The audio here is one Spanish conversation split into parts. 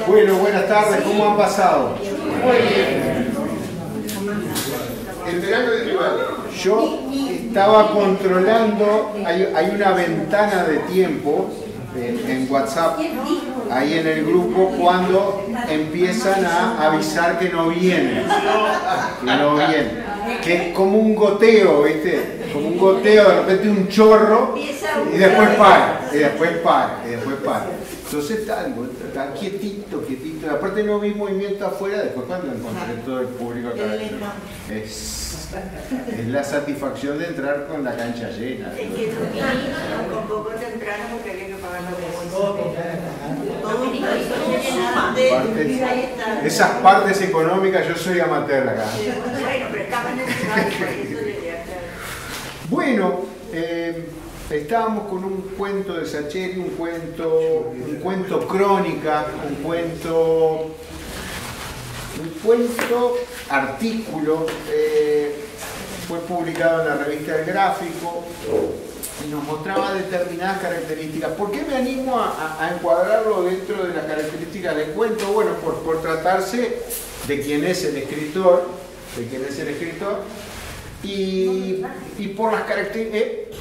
Bueno, buenas tardes, ¿cómo han pasado? Muy bien. Esperando de rival. Yo estaba controlando, hay una ventana de tiempo en WhatsApp, ahí en el grupo, cuando empiezan a avisar que no vienen. Que es como un goteo, ¿viste? Como un goteo, de repente un chorro, y después para, y después para, y después para. Entonces está quietito. Aparte no vi movimiento afuera, después cuando encontré todo el público acá. Es la satisfacción de entrar con la cancha llena. Es que nos convocó temprano porque había que pagar los esas partes económicas, yo soy amateur acá. Bueno, pero estaban en el Bueno, estábamos con un cuento de Sacheri, un cuento crónica, un cuento artículo, fue publicado en la revista El Gráfico y nos mostraba determinadas características. ¿Por qué me animo a encuadrarlo dentro de las características del cuento? Bueno, por tratarse de quién es el escritor, y por las características.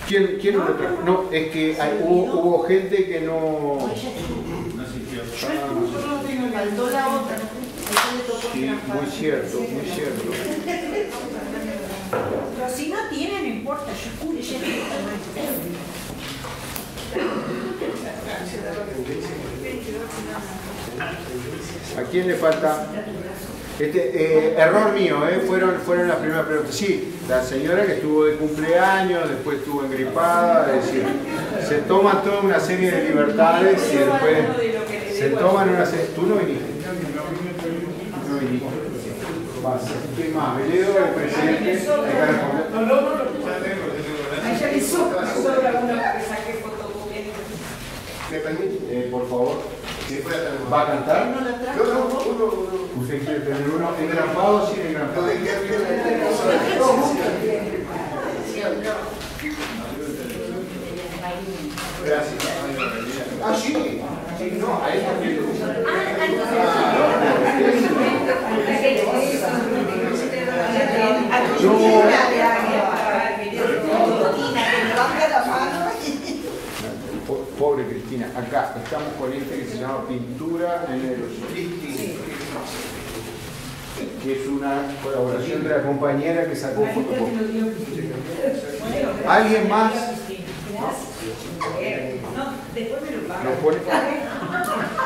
¿Quién no lo trajo? No, es que hubo gente que no asistió. Faltó la otra. Sí, muy cierto. Pero si no tiene, no importa, yo escuché. ¿A quién le falta? Error mío, fueron las primeras preguntas. Sí, la señora que estuvo de cumpleaños, después estuvo engripada, es decir, se toman toda una serie de libertades y después se toman una serie. ¿Tú no viniste? No viniste. ¿Quién más? ¿Veledo, el presidente? ¿Me permite? Por favor. ¿Va a cantar? No. ¿Usted quiere tener uno engrampado o sin engrampado? Gracias. Ah, sí. Sí, no, a él también le gusta. Pobre Cristina, acá estamos con este que se llama Pintura en el que es una colaboración de la compañera que sacó fotocopia. ¿Alguien más?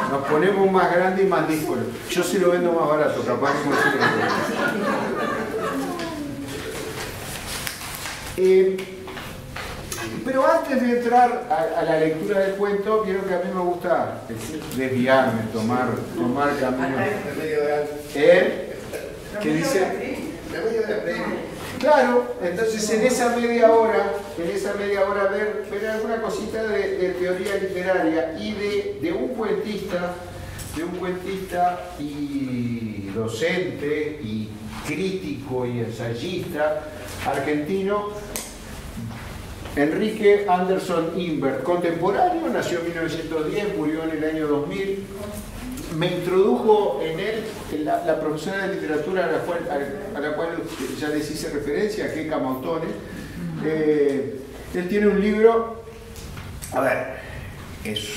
Nos ponemos más grande y más díscolo. Yo sí lo vendo más barato, capaz que pero antes de entrar a la lectura del cuento, quiero que a mí me gusta desviarme, tomar camino. ¿Qué dice? Claro, entonces en esa media hora ver alguna cosita de teoría literaria y de un cuentista y docente y crítico y ensayista argentino, Enrique Anderson Imbert, contemporáneo, nació en 1910, murió en el año 2000. Me introdujo en él la profesora de literatura a la cual ya les hice referencia, Keka Mautone. Él tiene un libro, a ver, es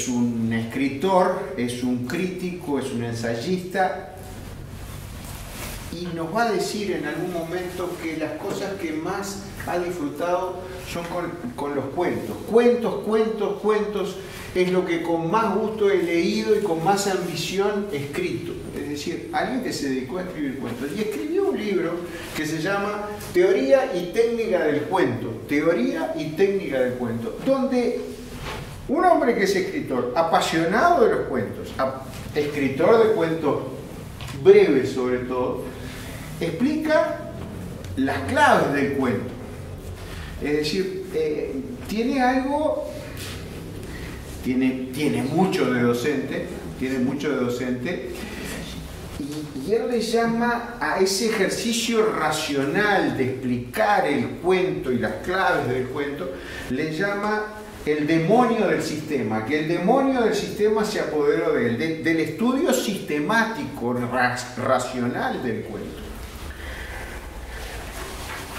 un escritor, es un crítico, es un ensayista, y nos va a decir en algún momento que las cosas que más ha disfrutado son con los cuentos. Cuentos es lo que con más gusto he leído y con más ambición he escrito. Es decir, alguien que se dedicó a escribir cuentos. Y escribió un libro que se llama Teoría y Técnica del Cuento. Teoría y Técnica del Cuento. Donde un hombre que es escritor, apasionado de los cuentos, escritor de cuentos breves sobre todo, explica las claves del cuento. Es decir, tiene algo, tiene mucho de docente, y él le llama a ese ejercicio racional de explicar el cuento y las claves del cuento, le llama el demonio del sistema, que el demonio del sistema se apoderó de él, del estudio sistemático, racional del cuento.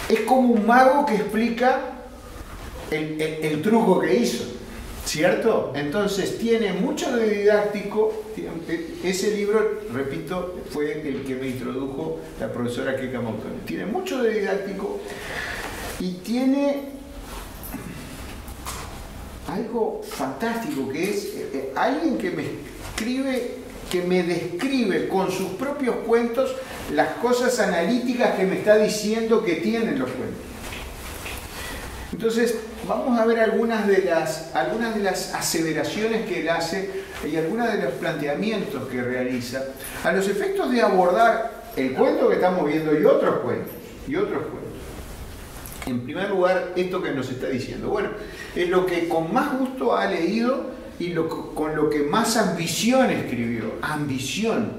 Es como un mago que explica el truco que hizo, ¿cierto? Entonces tiene mucho de didáctico. Ese libro, repito, fue el que me introdujo la profesora Keka Mautoni. Tiene mucho de didáctico y tiene algo fantástico, que es alguien que me escribe, que me describe con sus propios cuentos las cosas analíticas que me está diciendo que tienen los cuentos. Entonces, vamos a ver algunas de las aseveraciones que él hace y algunos de los planteamientos que realiza a los efectos de abordar el cuento que estamos viendo y otros cuentos. En primer lugar, esto que nos está diciendo, bueno, es lo que con más gusto ha leído y con lo que más ambición escribió. Ambición,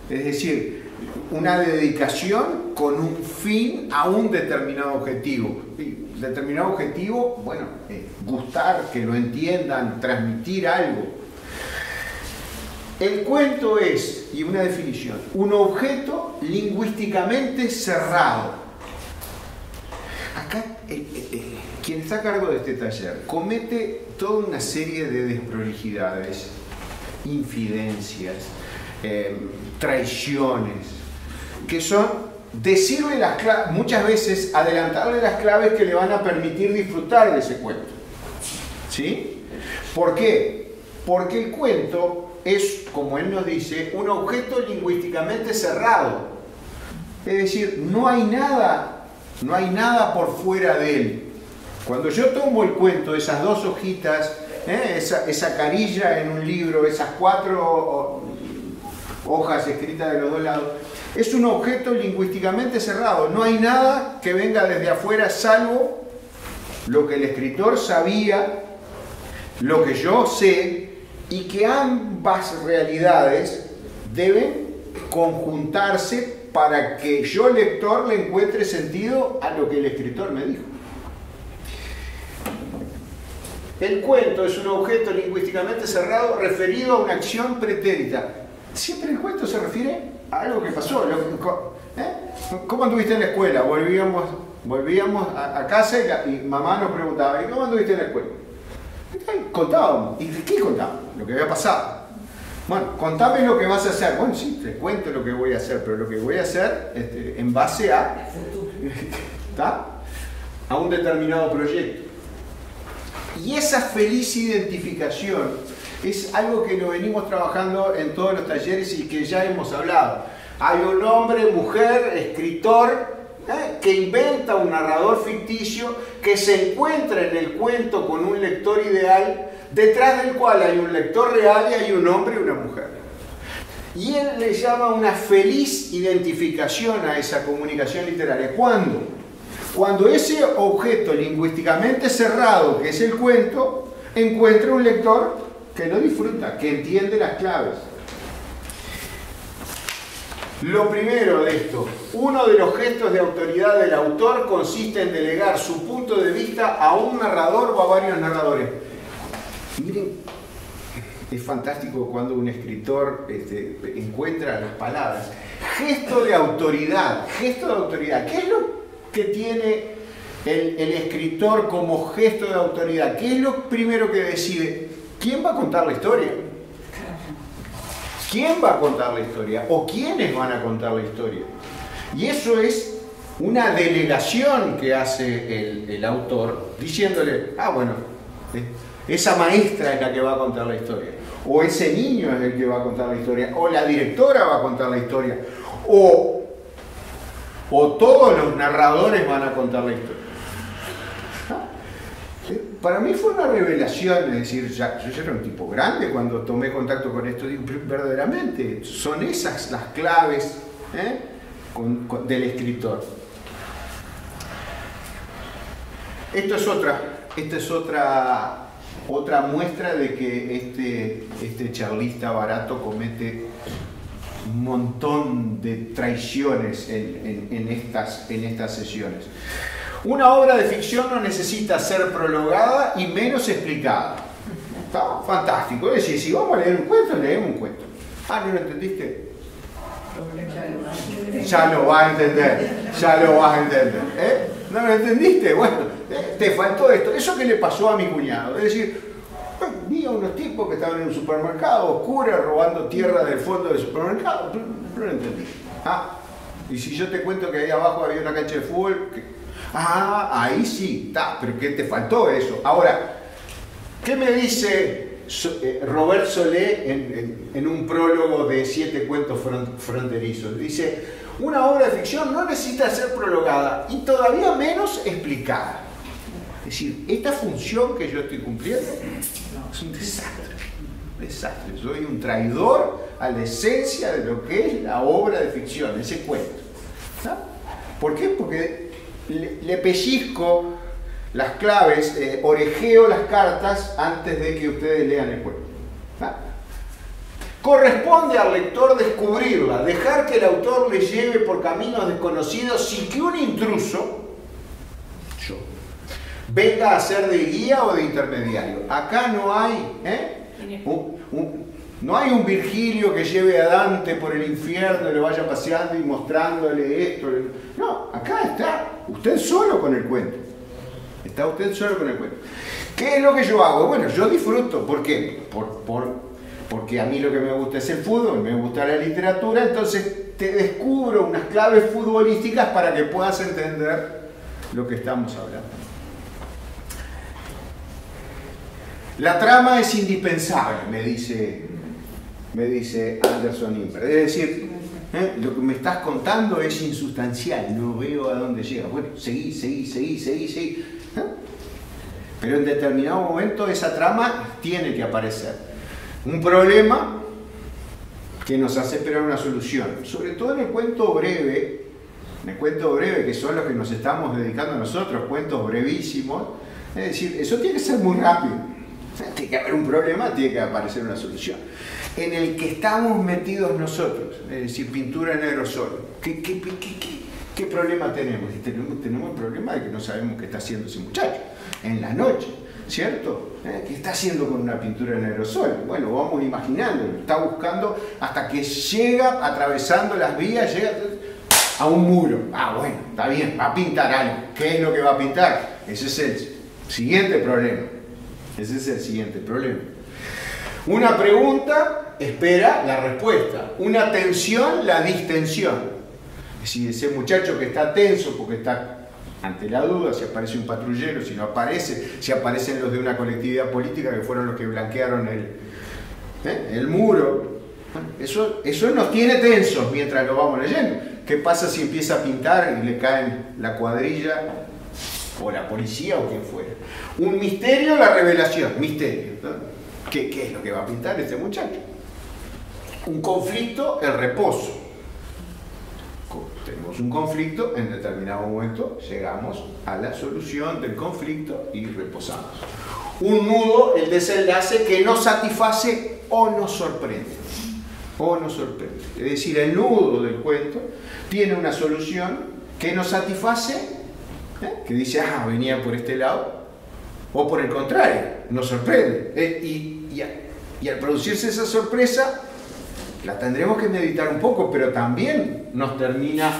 es decir, una dedicación con un fin a un determinado objetivo. Determinado objetivo, bueno, gustar, que lo entiendan, transmitir algo. El cuento es, y una definición, un objeto lingüísticamente cerrado. Acá, quien está a cargo de este taller comete toda una serie de desprolijidades, infidencias, traiciones, que son decirle las claves, muchas veces adelantarle las claves que le van a permitir disfrutar de ese cuento. ¿Sí? ¿Por qué? Porque el cuento es, como él nos dice, un objeto lingüísticamente cerrado. Es decir, no hay nada por fuera de él. Cuando yo tomo el cuento, esas dos hojitas, esa carilla en un libro, esas 4 hojas escritas de los dos lados, es un objeto lingüísticamente cerrado. No hay nada que venga desde afuera salvo lo que el escritor sabía, lo que yo sé, y que ambas realidades deben conjuntarse para que yo, lector, le encuentre sentido a lo que el escritor me dijo. El cuento es un objeto lingüísticamente cerrado referido a una acción pretérita. Siempre el cuento se refiere a algo que pasó. ¿Cómo anduviste en la escuela? Volvíamos a casa y mamá nos preguntaba, ¿y cómo anduviste en la escuela? Contábamos. ¿Y de qué contábamos? Lo que había pasado. Bueno, contame lo que vas a hacer. Bueno, sí, te cuento lo que voy a hacer, pero lo que voy a hacer en base a, ¿está? A un determinado proyecto. Y esa feliz identificación es algo que lo venimos trabajando en todos los talleres y que ya hemos hablado. Hay un hombre, mujer, escritor, que inventa un narrador ficticio que se encuentra en el cuento con un lector ideal, detrás del cual hay un lector real y hay un hombre y una mujer. Y él le llama una feliz identificación a esa comunicación literaria. ¿Cuándo? Cuando ese objeto lingüísticamente cerrado, que es el cuento, encuentra un lector que lo disfruta, que entiende las claves. Lo primero de esto, uno de los gestos de autoridad del autor consiste en delegar su punto de vista a un narrador o a varios narradores. Miren, es fantástico cuando un escritor encuentra las palabras. Gesto de autoridad, gesto de autoridad. ¿Qué es lo que tiene el escritor como gesto de autoridad? ¿Qué es lo primero que decide? ¿Quién va a contar la historia? ¿Quién va a contar la historia? ¿O quiénes van a contar la historia? Y eso es una delegación que hace el autor, diciéndole, bueno, esa maestra es la que va a contar la historia, o ese niño es el que va a contar la historia, o la directora va a contar la historia, o todos los narradores van a contar la historia. Para mí fue una revelación, es decir, yo ya era un tipo grande cuando tomé contacto con esto, digo, verdaderamente son esas las claves del escritor. Esta es otra muestra de que este charlista barato comete un montón de traiciones en estas sesiones. Una obra de ficción no necesita ser prologada y menos explicada. Está fantástico. Es decir, si vamos a leer un cuento, leemos un cuento. Ah, ¿no lo entendiste? Ya lo vas a entender. Ya lo vas a entender. ¿No lo entendiste? Bueno, te faltó esto. ¿Eso qué le pasó a mi cuñado? Es decir, vi a unos tipos que estaban en un supermercado oscuro robando tierra del fondo del supermercado. No lo entendí. Ah, y si yo te cuento que ahí abajo había una cancha de fútbol, ahí sí, está, pero ¿qué te faltó eso? Ahora, ¿qué me dice Robert Solé en un prólogo de 7 cuentos fronterizos? Dice, una obra de ficción no necesita ser prologada y todavía menos explicada. Es decir, esta función que yo estoy cumpliendo es un desastre. Desastre. Soy un traidor a la esencia de lo que es la obra de ficción, ese cuento. ¿No? ¿Por qué? Porque le pellizco las claves, orejeo las cartas antes de que ustedes lean el cuento. ¿No? Corresponde al lector descubrirla, dejar que el autor le lleve por caminos desconocidos sin que un intruso, yo, venga a ser de guía o de intermediario. Acá no hay, no hay un Virgilio que lleve a Dante por el infierno, le vaya paseando y mostrándole esto. No, acá está usted solo con el cuento. Está usted solo con el cuento. ¿Qué es lo que yo hago? Bueno, yo disfruto. ¿Por qué? Porque a mí lo que me gusta es el fútbol, me gusta la literatura, entonces te descubro unas claves futbolísticas para que puedas entender lo que estamos hablando. La trama es indispensable, me dice Anderson Imber. Es decir, lo que me estás contando es insustancial, no veo a dónde llega. Bueno, seguí. Pero en determinado momento esa trama tiene que aparecer. Un problema que nos hace esperar una solución. Sobre todo en el cuento breve, que son los que nos estamos dedicando nosotros, cuentos brevísimos. Es decir, eso tiene que ser muy rápido. Tiene que haber un problema, tiene que aparecer una solución. En el que estamos metidos nosotros, es decir, pintura en aerosol. ¿Qué problema tenemos? Tenemos el problema de que no sabemos qué está haciendo ese muchacho en la noche, ¿cierto? ¿Qué está haciendo con una pintura en aerosol? Bueno, vamos imaginando, está buscando hasta que llega, atravesando las vías, llega a un muro. Ah, bueno, está bien, va a pintar algo. ¿Qué es lo que va a pintar? Ese es el siguiente problema. Ese es el siguiente problema. Una pregunta espera la respuesta. Una tensión, la distensión. Si ese muchacho que está tenso porque está ante la duda, si aparece un patrullero, si no aparece, si aparecen los de una colectividad política que fueron los que blanquearon el muro. Bueno, eso nos tiene tensos mientras lo vamos leyendo. ¿Qué pasa si empieza a pintar y le caen la cuadrilla o la policía o quien fuera? Un misterio, la revelación. Misterio, ¿no? ¿Qué es lo que va a pintar este muchacho? Un conflicto, el reposo. Tenemos un conflicto, en determinado momento llegamos a la solución del conflicto y reposamos. Un nudo, el desenlace que nos satisface o nos sorprende. Es decir, el nudo del cuento tiene una solución que nos satisface, que dice, venía por este lado, o por el contrario, nos sorprende. Y al producirse esa sorpresa, la tendremos que meditar un poco, pero también nos termina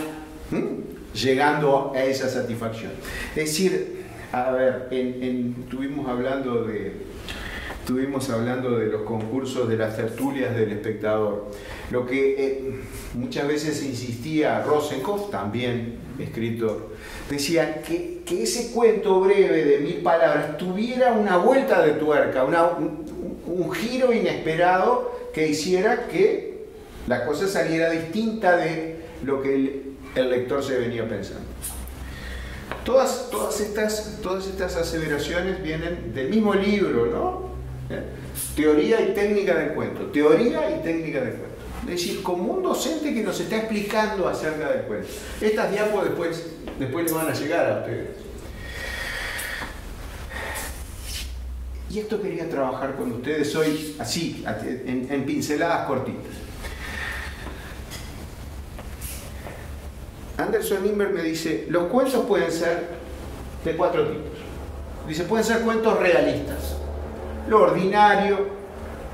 llegando a esa satisfacción. Es decir, a ver, estuvimos hablando de los concursos de las tertulias del espectador. Lo que muchas veces insistía Rosenkopf, también escritor, decía que ese cuento breve de 1000 palabras tuviera una vuelta de tuerca, un giro inesperado que hiciera que la cosa saliera distinta de lo que el lector se venía pensando. Todas estas aseveraciones vienen del mismo libro, ¿no? Teoría y técnica del cuento. Es decir, como un docente que nos está explicando acerca del cuento. Estas diapos después les van a llegar a ustedes. Y esto quería trabajar con ustedes hoy, así, en pinceladas cortitas. Anderson Imber me dice, los cuentos pueden ser de 4 tipos. Dice, pueden ser cuentos realistas. Lo ordinario,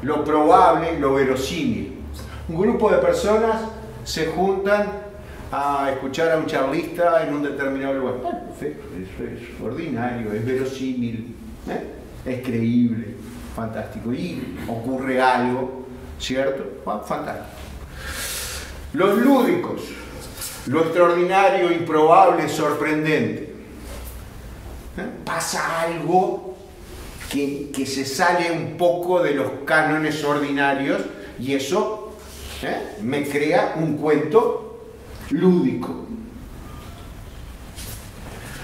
lo probable, lo verosímil. Un grupo de personas se juntan a escuchar a un charlista en un determinado lugar. Bueno, perfecto, eso es ordinario, es verosímil, es creíble, fantástico. Y ocurre algo, ¿cierto? Bueno, fantástico. Los lúdicos, lo extraordinario, improbable, sorprendente. Pasa algo que se sale un poco de los cánones ordinarios y eso me crea un cuento lúdico.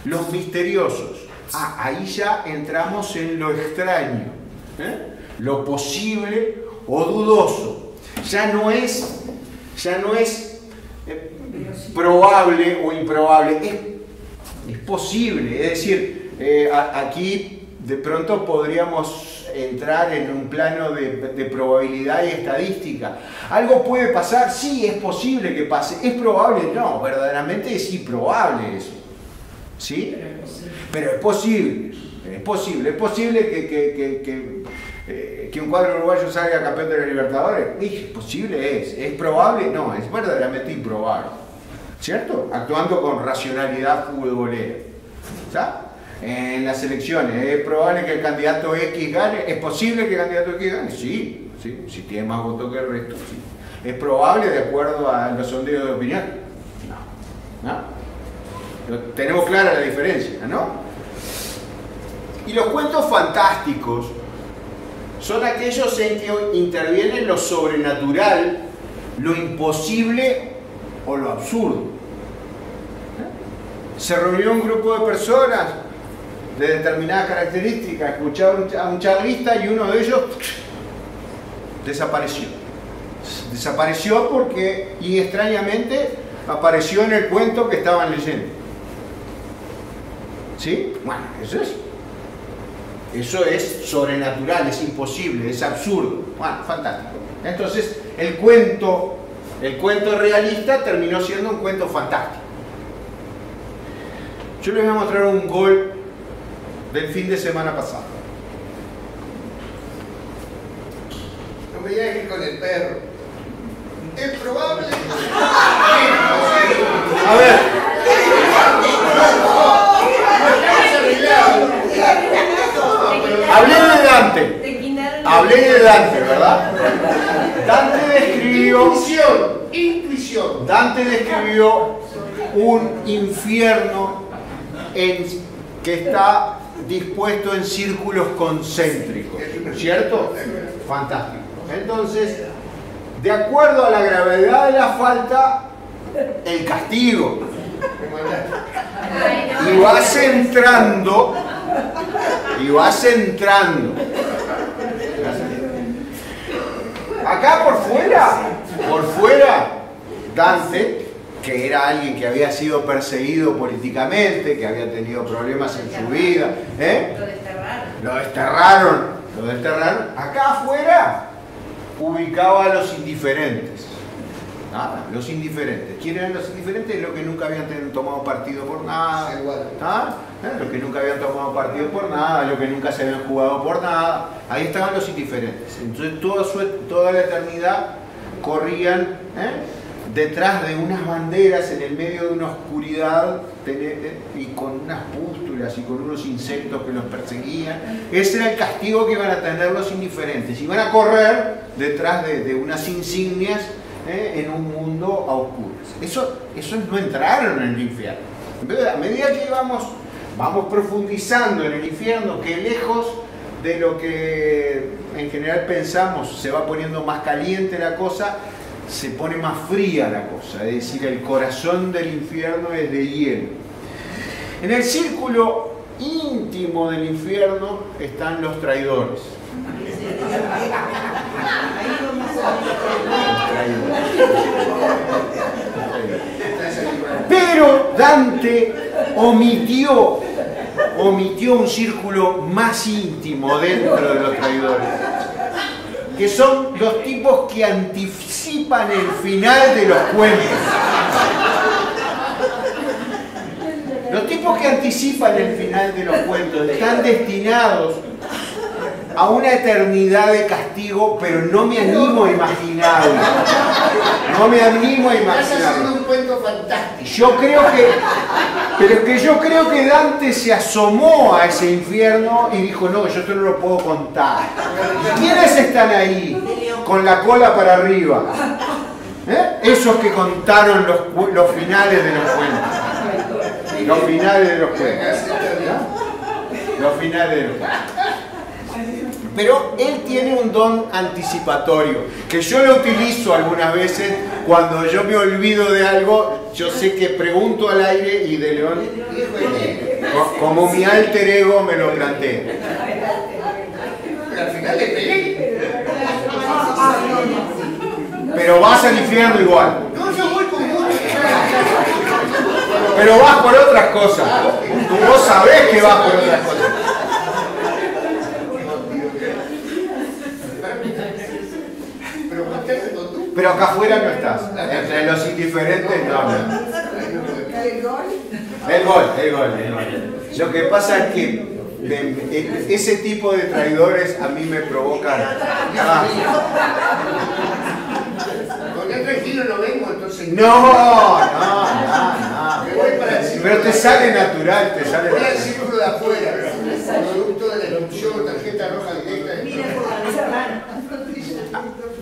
Los misteriosos, ahí ya entramos en lo extraño, lo posible o dudoso. Ya no es probable o improbable, es posible. Es decir, aquí de pronto podríamos entrar en un plano de probabilidad y estadística. ¿Algo puede pasar? Sí, es posible que pase. ¿Es probable? No, verdaderamente es improbable eso. ¿Sí? Pero es posible. Es posible que un cuadro uruguayo salga campeón de la Libertadores. ¿Es posible? ¿Es probable? No, es verdaderamente improbable. ¿Cierto? Actuando con racionalidad futbolera. ¿Sabes? En las elecciones, ¿es probable que el candidato X gane? ¿Es posible que el candidato X gane? Sí, sí, si tiene más votos que el resto, sí. ¿Es probable de acuerdo a los sondeos de opinión? No. Tenemos clara la diferencia, ¿no? Y los cuentos fantásticos son aquellos en que intervienen lo sobrenatural, lo imposible o lo absurdo. Se reunió un grupo de personas de determinadas características, escucharon a un charlista y uno de ellos desapareció. Desapareció porque, y extrañamente, apareció en el cuento que estaban leyendo. ¿Sí? Bueno, eso es sobrenatural, es imposible, es absurdo. Bueno, fantástico. Entonces, el cuento realista terminó siendo un cuento fantástico. Yo les voy a mostrar un gol del fin de semana pasado. No me digas que con el perro. Es probable. A ver. Hablé de Dante, ¿verdad? Dante describió Intuición. Dante describió un infierno que está dispuesto en círculos concéntricos, ¿cierto? Fantástico. Entonces, de acuerdo a la gravedad de la falta, el castigo. Y vas entrando. Acá por fuera, Dante, que era alguien que había sido perseguido políticamente, que había tenido problemas en su vida, lo desterraron. Acá afuera ubicaba a los indiferentes. Los indiferentes. ¿Quién eran los indiferentes? Los que nunca habían tomado partido por nada. Los que nunca habían tomado partido por nada, los que nunca se habían jugado por nada. Ahí estaban los indiferentes. Entonces toda la eternidad corrían detrás de unas banderas en el medio de una oscuridad y con unas pústulas y con unos insectos que los perseguían. Ese era el castigo que iban a tener los indiferentes. Iban a correr detrás de unas insignias en un mundo a oscuras. Esos no entraron en el infierno. A medida que vamos profundizando en el infierno, que lejos de lo que en general pensamos se va poniendo más caliente la cosa, se pone más fría la cosa. Es decir, el corazón del infierno es de hielo. En el círculo íntimo del infierno están los traidores. Pero Dante omitió un círculo más íntimo dentro de los traidores, que son los tipos que anticipan el final de los cuentos. Los tipos que anticipan el final de los cuentos están destinados a una eternidad de castigo, pero no me animo a imaginarlo. No me animo a Estás haciendo imaginarlo. un cuento fantástico. Yo creo que, pero es que yo creo que Dante se asomó a ese infierno y dijo, no, yo esto no lo puedo contar. ¿Quiénes están ahí con la cola para arriba? Esos que contaron los finales de los cuentos. Los finales de los cuentos. Los finales de los cuentos. Pero él tiene un don anticipatorio, que yo lo utilizo algunas veces cuando yo me olvido de algo. Yo sé que pregunto al aire y de León, como mi alter ego me lo plantea. Pero al final le pegué. Pero vas al infierno igual. No, yo voy con mucho. Pero vas por otras cosas. Vos sabés que vas por otras cosas. Pero contéstalo tú. Pero acá afuera no estás. Entre los indiferentes no. ¿El gol? El gol. Lo que pasa es que ese tipo de traidores a mí me provocan. Con el tranquilo no vengo, entonces. No. Me voy para el círculo. Pero te sale natural, te sale Voy al natural. círculo de afuera. Producto de la expulsión, tarjeta roja directa.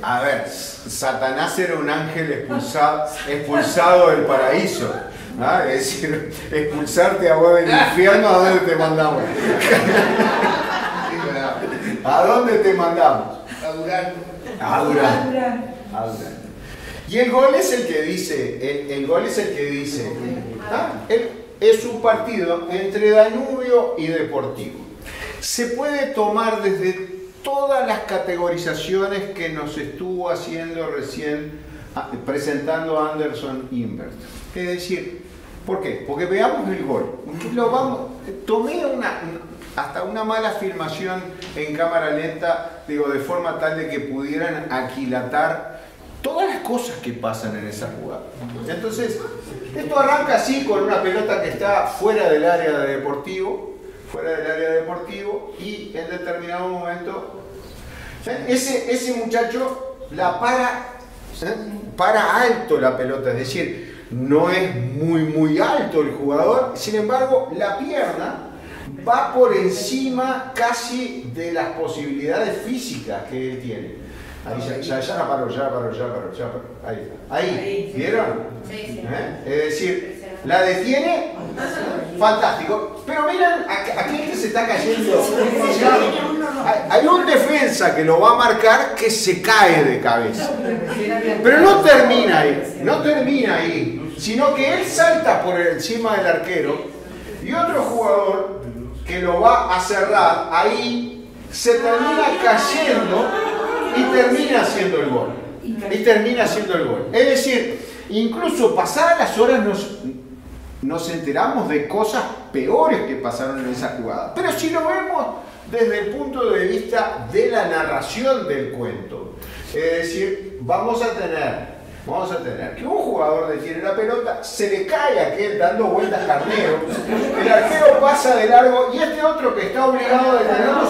A ver, Satanás era un ángel expulsado del paraíso. ¿Ah? Es decir, expulsarte a vos del infierno, ¿a dónde te mandamos? ¿A dónde te mandamos? A Durán. A Durán. Y el gol es el que dice, el gol es el que dice, es un partido entre Danubio y Deportivo. Se puede tomar desde todas las categorizaciones que nos estuvo haciendo recién, presentando Anderson Imbert. Es decir, ¿por qué? Porque veamos el gol. Tomé hasta una mala filmación en cámara lenta, de forma tal de que pudieran aquilatar todas las cosas que pasan en esa jugada. Entonces, esto arranca así con una pelota que está fuera del área de Deportivo, y en determinado momento ese muchacho la para alto la pelota, es decir, no es muy alto el jugador, sin embargo la pierna va por encima casi de las posibilidades físicas que él tiene. Ahí ya la paró. Ahí, ¿vieron? Sí. Es decir, la detiene, fantástico. Pero miren, aquí que se está cayendo. Hay un defensa que lo va a marcar que se cae de cabeza. Pero no termina ahí, sino que él salta por encima del arquero y otro jugador que lo va a cerrar, ahí se termina cayendo y termina haciendo el gol. Es decir, incluso pasadas las horas nos enteramos de cosas peores que pasaron en esa jugada. Pero si lo vemos desde el punto de vista de la narración del cuento, es decir, vamos a tener que un jugador detiene la pelota, se le cae a aquel dando vueltas carnero, el arquero pasa de largo y este otro que está obligado a detenerlo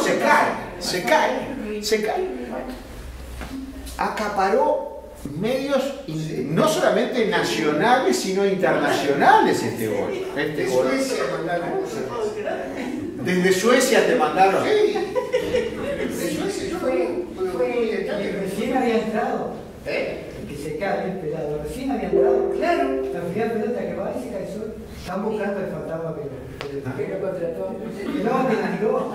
se cae. Acaparó medios no solamente nacionales sino internacionales este gol. Suecia mandaron cosas. Desde Suecia te mandaron. Sí. De Suecia fue Recién había entrado. Que se cae el pelado. Recién había entrado. Claro. La primera pelota que va y se cae solo. Están buscando el fantasma que lo contrató. Que la tiró.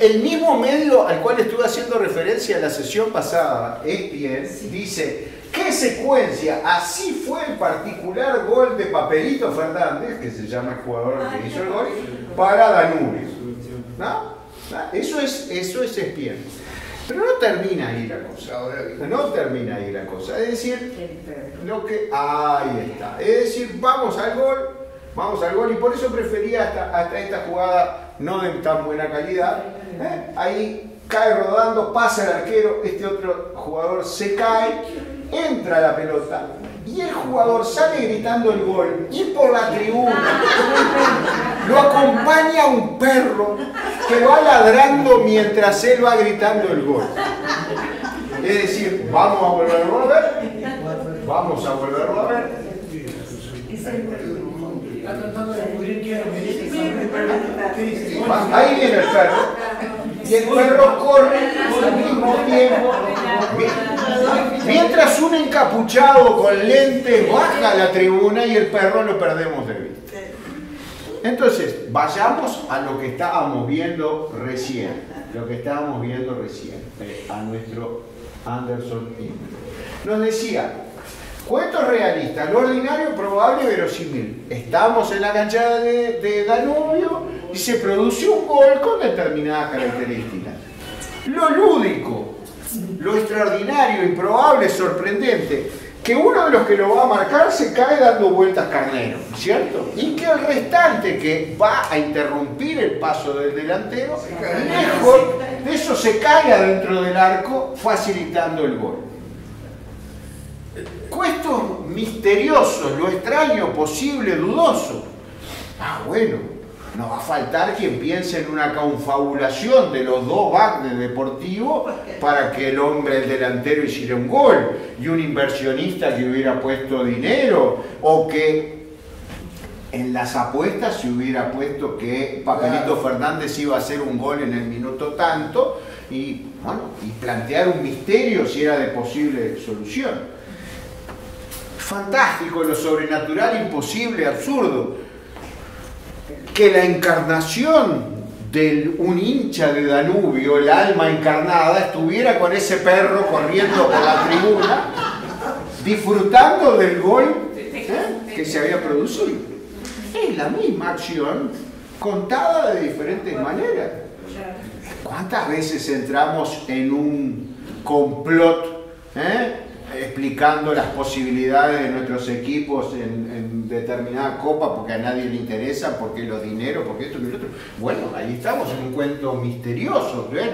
El mismo medio al cual estuve haciendo referencia en la sesión pasada, ESPN, dice: ¿qué secuencia? Así fue el particular gol de Papelito Fernández, que se llama el jugador que hizo el gol, para Danubio. ¿No? Eso es ESPN. Pero no termina ahí la cosa. Es decir, ahí está. Es decir, vamos al gol, y por eso prefería hasta esta jugada no de tan buena calidad. Ahí cae rodando, pasa el arquero, este otro jugador se cae, entra la pelota y el jugador sale gritando el gol y por la tribuna lo acompaña un perro que va ladrando mientras él va gritando el gol. Es decir, vamos a volverlo a ver, vamos a volverlo a ver. Está tratando de descubrir qué es lo que dice. Ahí viene el perro y el perro corre al mismo tiempo mientras un encapuchado con lentes baja a la tribuna y el perro lo perdemos de vista. Entonces, vayamos a lo que estábamos viendo recién, a nuestro Anderson Ingrid. Nos decía, cuentos realistas, lo ordinario, probable, verosímil. Estamos en la cancha de Danubio y se produce un gol con determinadas características. Lo lúdico, lo extraordinario, improbable, sorprendente, que uno de los que lo va a marcar se cae dando vueltas carnero, ¿cierto? Y que el restante que va a interrumpir el paso del delantero, lejos de eso se cae adentro del arco, facilitando el gol. Cuestos misteriosos, lo extraño, posible, dudoso. Bueno, no va a faltar quien piense en una confabulación de los dos backs de Deportivo para que el hombre, el delantero, hiciera un gol, y un inversionista que hubiera puesto dinero, o que en las apuestas se hubiera puesto que Papelito Fernández iba a hacer un gol en el minuto tanto, y bueno, y plantear un misterio si era de posible solución. Fantástico, lo sobrenatural, imposible, absurdo. Que la encarnación de un hincha de Danubio, el alma encarnada, estuviera con ese perro corriendo por la tribuna, disfrutando del gol que se había producido. Es la misma acción contada de diferentes maneras. ¿Cuántas veces entramos en un complot explicando las posibilidades de nuestros equipos en determinada copa porque a nadie le interesa, porque los dineros, porque esto y lo otro? Bueno, ahí estamos en un cuento misterioso. Bueno,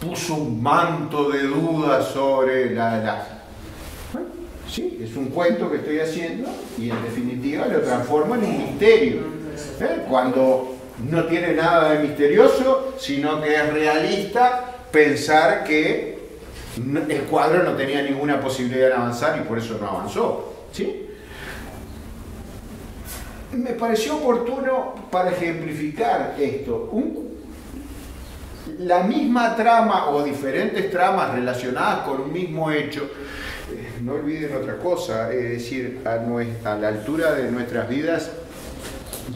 puso un manto de dudas sobre bueno, sí, es un cuento que estoy haciendo y en definitiva lo transformo en un misterio. Cuando no tiene nada de misterioso, sino que es realista pensar que el cuadro no tenía ninguna posibilidad de avanzar y por eso no avanzó, ¿sí? Me pareció oportuno para ejemplificar esto, la misma trama o diferentes tramas relacionadas con un mismo hecho. No olviden otra cosa, es decir, a la altura de nuestras vidas,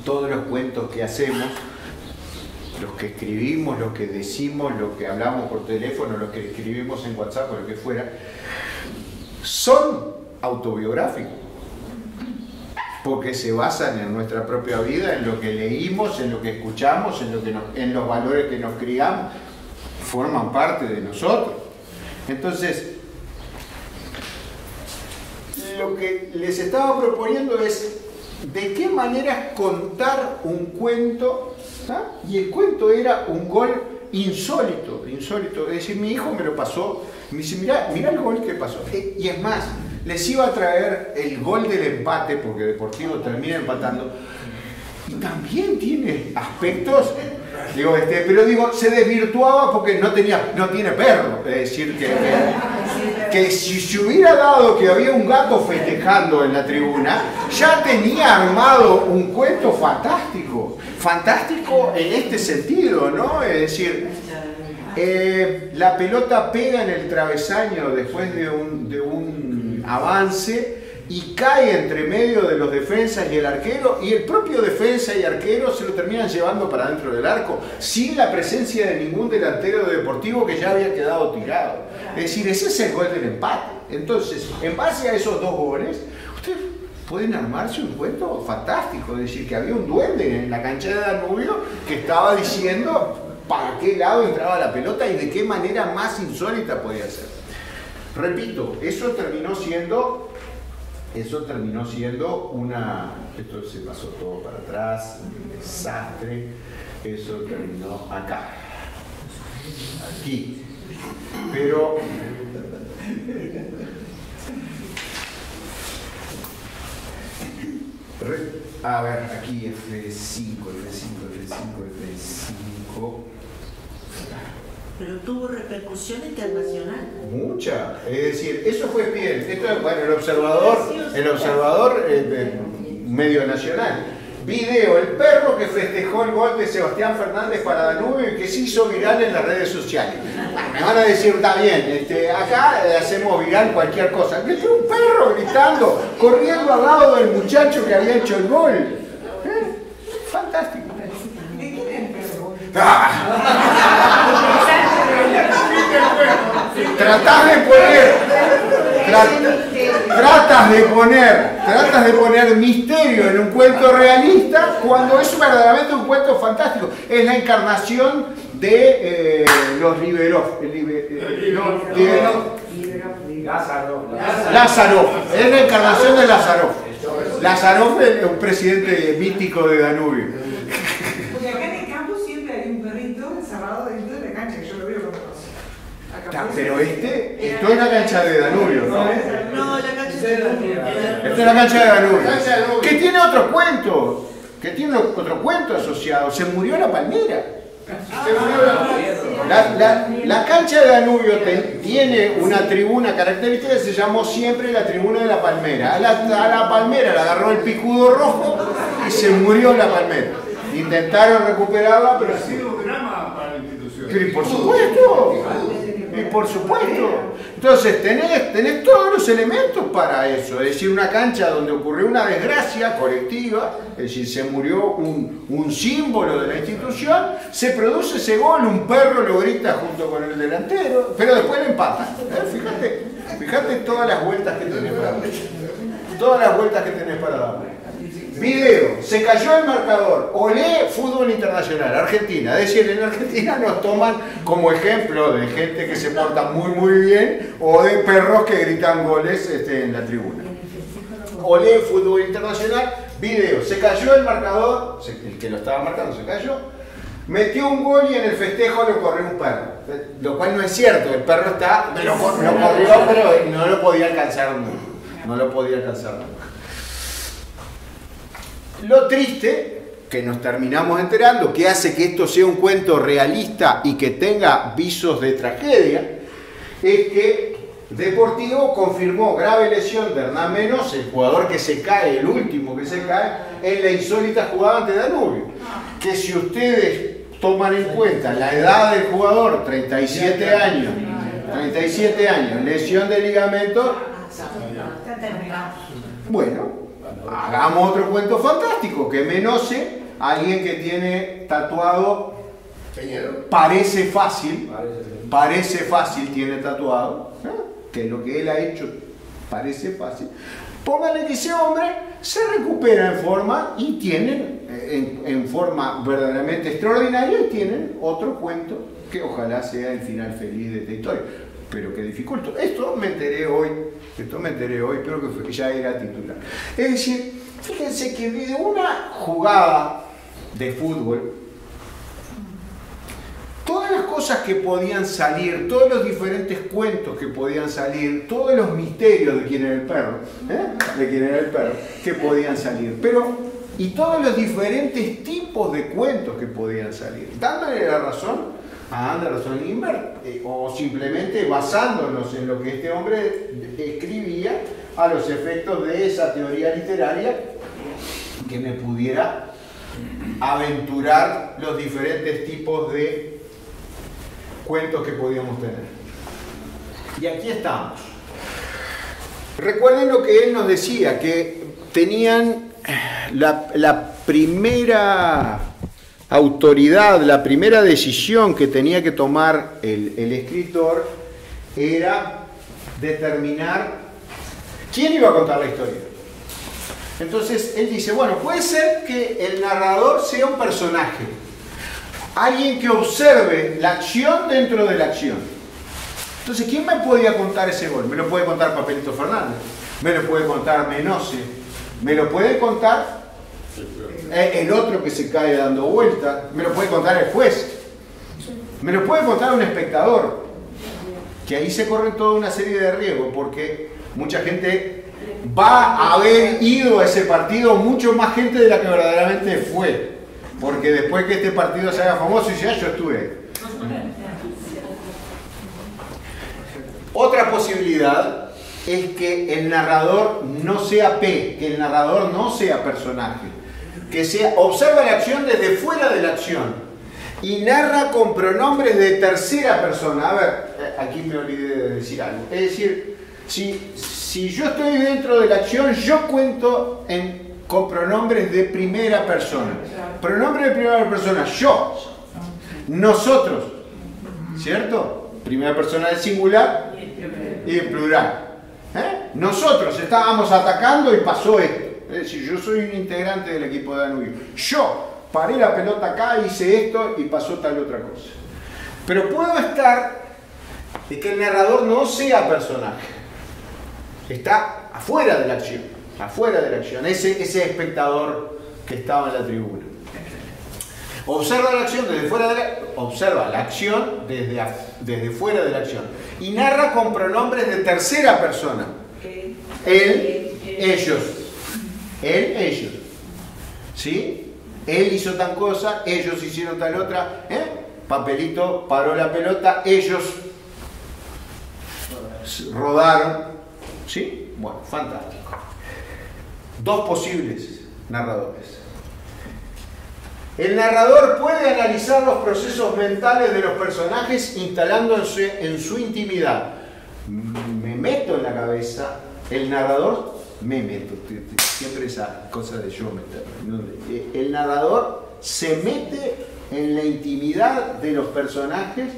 todos los cuentos que hacemos, los que escribimos, los que decimos, los que hablamos por teléfono, los que escribimos en WhatsApp o lo que fuera, son autobiográficos, porque se basan en nuestra propia vida, en lo que leímos, en lo que escuchamos, en los valores que nos criamos, forman parte de nosotros. Entonces, lo que les estaba proponiendo es de qué manera contar un cuento. Y el cuento era un gol insólito, es decir, mi hijo me lo pasó, me dice, mirá el gol que pasó, y es más, les iba a traer el gol del empate, porque Deportivo termina empatando, y también tiene aspectos, pero se desvirtuaba porque no tiene perro, es decir, que si se hubiera dado que había un gato festejando en la tribuna, ya tenía armado un cuento fantástico en este sentido, ¿no? Es decir, la pelota pega en el travesaño después de un avance y cae entre medio de los defensas y el arquero, y el propio defensa y arquero se lo terminan llevando para dentro del arco sin la presencia de ningún delantero de Deportivo que ya había quedado tirado. Es decir, ese es el gol del empate. Entonces, en base a esos dos goles, ustedes pueden armarse un cuento fantástico, es decir, que había un duende en la cancha de Danubio que estaba diciendo para qué lado entraba la pelota y de qué manera más insólita podía ser. Repito, eso terminó siendo esto se pasó todo para atrás, un desastre, eso terminó acá, aquí, pero A ver, aquí F5, F5, F5, F5. Pero tuvo repercusión internacional. Mucha. Es decir, eso fue bien. Esto es, bueno, el observador medio nacional. Video, el perro que festejó el gol de Sebastián Fernández para Danubio y que se hizo viral en las redes sociales. Me van a decir, está bien, acá hacemos viral cualquier cosa. Que fue un perro gritando, corriendo al lado del muchacho que había hecho el gol. Fantástico. Tratas de poner misterio en un cuento realista cuando es verdaderamente un cuento fantástico. Es la encarnación de los Riverov. Lázaro. Es la encarnación de Lázaro. Lázaro es un presidente mítico de Danubio. Porque acá en el campo siempre hay un perrito encerrado dentro de la cancha, que yo lo veo con Pero esto es la cancha de Danubio, ¿no? No, la cancha de Danubio. Esta es la cancha de Danubio. Que tiene otro cuento. Que tiene otro cuento asociado. Se murió la palmera. La cancha de Danubio tiene una tribuna característica que se llamó siempre la tribuna de la palmera. A la palmera la agarró el picudo rojo y se murió la palmera. Intentaron recuperarla, pero... Ha sido un drama para la institución. Y por supuesto. Y por supuesto. Entonces tenés todos los elementos para eso. Es decir, una cancha donde ocurrió una desgracia colectiva, es decir, se murió un símbolo de la institución, se produce ese gol, un perro lo grita junto con el delantero, pero después le empatan. Fíjate todas las vueltas que tenés para dar. Todas las vueltas que tenés para dar. Video, se cayó el marcador. Olé, fútbol internacional, Argentina. Es decir, en Argentina nos toman como ejemplo de gente que se porta muy bien o de perros que gritan goles en la tribuna. Olé, fútbol internacional. Video, se cayó el marcador, el que lo estaba marcando se cayó, metió un gol y en el festejo lo corrió un perro. Lo cual no es cierto, el perro lo corrió, pero no lo podía alcanzar nunca. No lo podía alcanzar nunca. Lo triste, que nos terminamos enterando, que hace que esto sea un cuento realista y que tenga visos de tragedia, es que Deportivo confirmó grave lesión de Hernán Menos, el jugador que se cae, el último que se cae, en la insólita jugada ante Danubio. Que si ustedes toman en cuenta la edad del jugador, 37 años, lesión de ligamento, bueno, hagamos otro cuento fantástico, que Menose, alguien que tiene tatuado, parece fácil, tiene tatuado, que lo que él ha hecho parece fácil. Pónganle que ese hombre se recupera en forma y tienen, en forma verdaderamente extraordinaria, y tienen otro cuento que ojalá sea el final feliz de esta historia. Pero que dificulto. Esto me enteré hoy, creo que ya era titular. Es decir, fíjense que de una jugada de fútbol, todas las cosas que podían salir, todos los diferentes cuentos que podían salir, todos los misterios de quién era el perro, que podían salir, y todos los diferentes tipos de cuentos que podían salir, dándole la razón a Anderson Lindbergh, o simplemente basándonos en lo que este hombre escribía a los efectos de esa teoría literaria que me pudiera aventurar los diferentes tipos de cuentos que podíamos tener. Y aquí estamos. Recuerden lo que él nos decía, que tenían la primera autoridad, la primera decisión que tenía que tomar el escritor era determinar quién iba a contar la historia. Entonces él dice, bueno, puede ser que el narrador sea un personaje, alguien que observe la acción dentro de la acción. Entonces, ¿quién me podía contar ese gol? Me lo puede contar Papelito Fernández, me lo puede contar Menose, me lo puede contar el otro que se cae dando vueltas, me lo puede contar el juez, me lo puede contar un espectador, que ahí se corre toda una serie de riesgos, porque mucha gente va a haber ido a ese partido mucho más gente de la que verdaderamente fue. Porque después que este partido se haga famoso, y ya yo estuve. Otra posibilidad es que el narrador no sea P, que el narrador no sea personaje, que sea, observa la acción desde fuera de la acción y narra con pronombres de tercera persona. A ver, aquí me olvidé de decir algo. Es decir, si yo estoy dentro de la acción, yo cuento con pronombres de primera persona. Pronombre de primera persona, yo, nosotros, ¿cierto? Primera persona del singular y el plural. Nosotros estábamos atacando y pasó esto. Es decir, yo soy un integrante del equipo de Danubio. Yo paré la pelota acá, hice esto y pasó tal otra cosa. Pero puedo estar de que el narrador no sea personaje. Está afuera de la acción. Afuera de la acción. Ese espectador que estaba en la tribuna. Observa la acción desde fuera de la... Observa la acción desde fuera de la acción. Y narra con pronombres de tercera persona. Él, ellos. Él, ellos. ¿Sí? Él hizo tal cosa, ellos hicieron tal otra. Papelito, paró la pelota, ellos rodaron. ¿Sí? Bueno, fantástico. Dos posibles narradores. El narrador puede analizar los procesos mentales de los personajes instalándose en su intimidad. Me meto en la cabeza, el narrador, me meto, siempre esa cosa de yo meterme. El narrador se mete en la intimidad de los personajes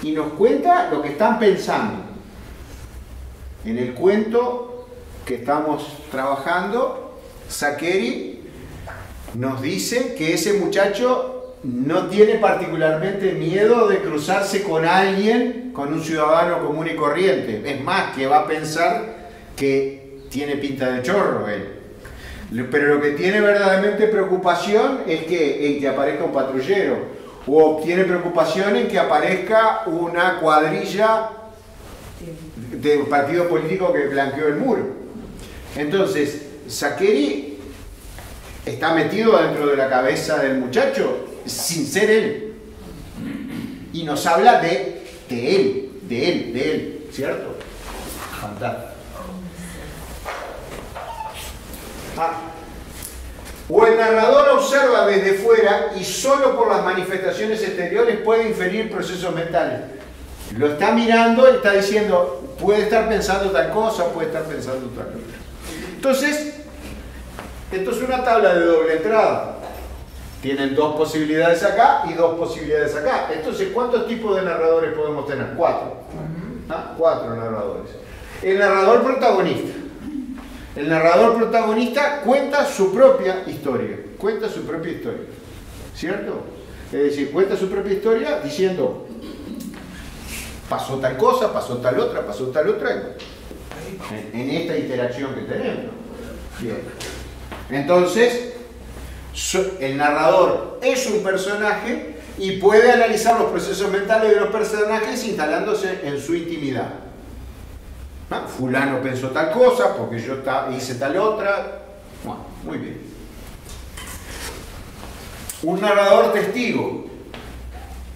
y nos cuenta lo que están pensando. En el cuento que estamos trabajando, Saccheri nos dice que ese muchacho no tiene particularmente miedo de cruzarse con alguien, con un ciudadano común y corriente. Es más, que va a pensar que tiene pinta de chorro él. Pero lo que tiene verdaderamente preocupación es que aparezca un patrullero. O tiene preocupación en que aparezca una cuadrilla de un partido político que blanqueó el muro. Entonces, Saccheri está metido dentro de la cabeza del muchacho sin ser él. Y nos habla de él, ¿cierto? Fantástico. O el narrador observa desde fuera y solo por las manifestaciones exteriores puede inferir procesos mentales. Lo está mirando y está diciendo, puede estar pensando tal cosa, puede estar pensando tal otra. Entonces, esto es una tabla de doble entrada. Tienen dos posibilidades acá y dos posibilidades acá. Entonces, ¿cuántos tipos de narradores podemos tener? 4. 4 narradores. El narrador protagonista. El narrador protagonista cuenta su propia historia. Cuenta su propia historia. ¿Cierto? Es decir, cuenta su propia historia diciendo, pasó tal cosa, pasó tal otra, en esta interacción que tenemos. Bien. Entonces, el narrador es un personaje y puede analizar los procesos mentales de los personajes instalándose en su intimidad. Fulano pensó tal cosa porque yo hice tal otra. Bueno, muy bien. Un narrador testigo.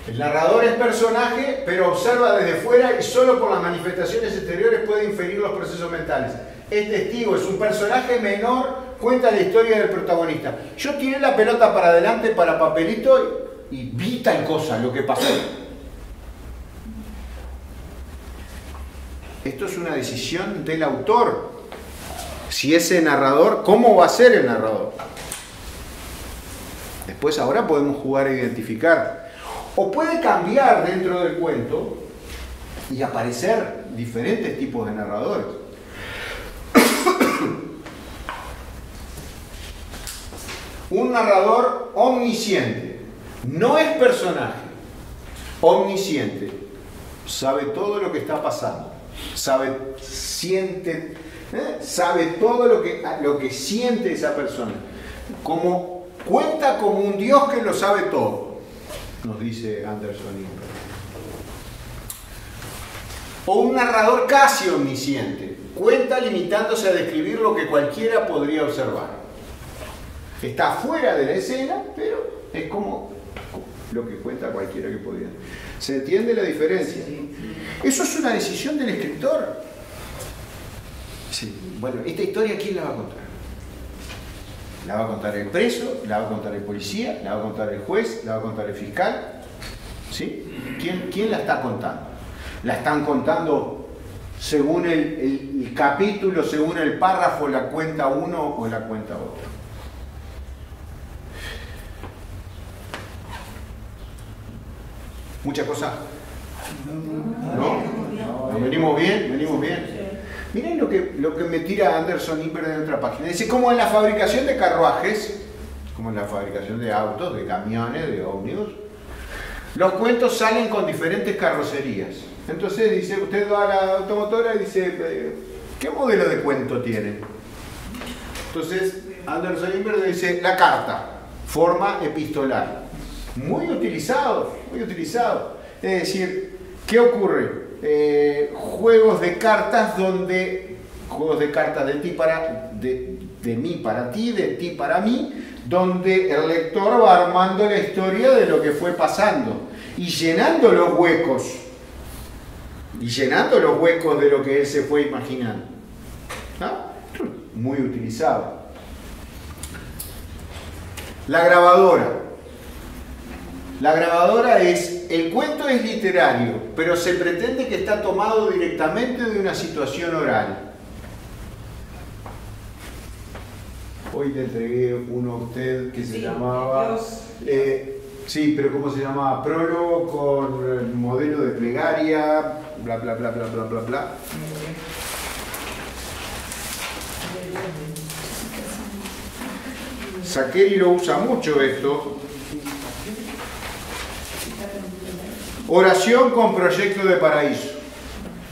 El narrador es personaje, pero observa desde fuera y solo por las manifestaciones exteriores puede inferir los procesos mentales. Es testigo, es un personaje menor, cuenta la historia del protagonista. Yo tiré la pelota para adelante para papelito y vi tal cosa, lo que pasó. Esto es una decisión del autor. Si ese narrador, ¿cómo va a ser el narrador? Después ahora podemos jugar a identificar. O puede cambiar dentro del cuento y aparecer diferentes tipos de narradores. Un narrador omnisciente. No es personaje. Omnisciente. Sabe todo lo que está pasando. Siente, sabe todo lo que siente esa persona. Cuenta como un Dios que lo sabe todo, nos dice Anderson. O un narrador casi omnisciente. Cuenta limitándose a describir lo que cualquiera podría observar. Está fuera de la escena, pero es como lo que cuenta cualquiera que podría. ¿Se entiende la diferencia? Eso es una decisión del escritor. Sí. Bueno, esta historia, ¿quién la va a contar? ¿La va a contar el preso? ¿La va a contar el policía? ¿La va a contar el juez? ¿La va a contar el fiscal? ¿Sí? ¿Quién la está contando? ¿La están contando según el capítulo, según el párrafo, la cuenta uno o la cuenta otro? Muchas cosas. ¿No? ¿Nos venimos bien? ¿Venimos bien? Miren lo que me tira Anderson Imber de otra página. Dice, como en la fabricación de carruajes, como en la fabricación de autos, de camiones, de ómnibus, los cuentos salen con diferentes carrocerías. Entonces dice, usted va a la automotora y dice, ¿qué modelo de cuento tiene? Entonces Anderson Imber dice, la carta, forma epistolar. Muy utilizado, muy utilizado. Es decir, ¿qué ocurre? Juegos de cartas juegos de cartas de mí para ti, de ti para mí, donde el lector va armando la historia de lo que fue pasando y llenando los huecos de lo que él se fue imaginando. ¿No? Muy utilizado. La grabadora. La grabadora el cuento es literario, pero se pretende que está tomado directamente de una situación oral. Hoy le entregué uno a usted que se llamaba... sí, pero ¿cómo se llamaba? Prólogo con modelo de plegaria, bla, bla, bla, bla, bla, bla, bla. Saccheri lo usa mucho esto. Oración con proyecto de paraíso.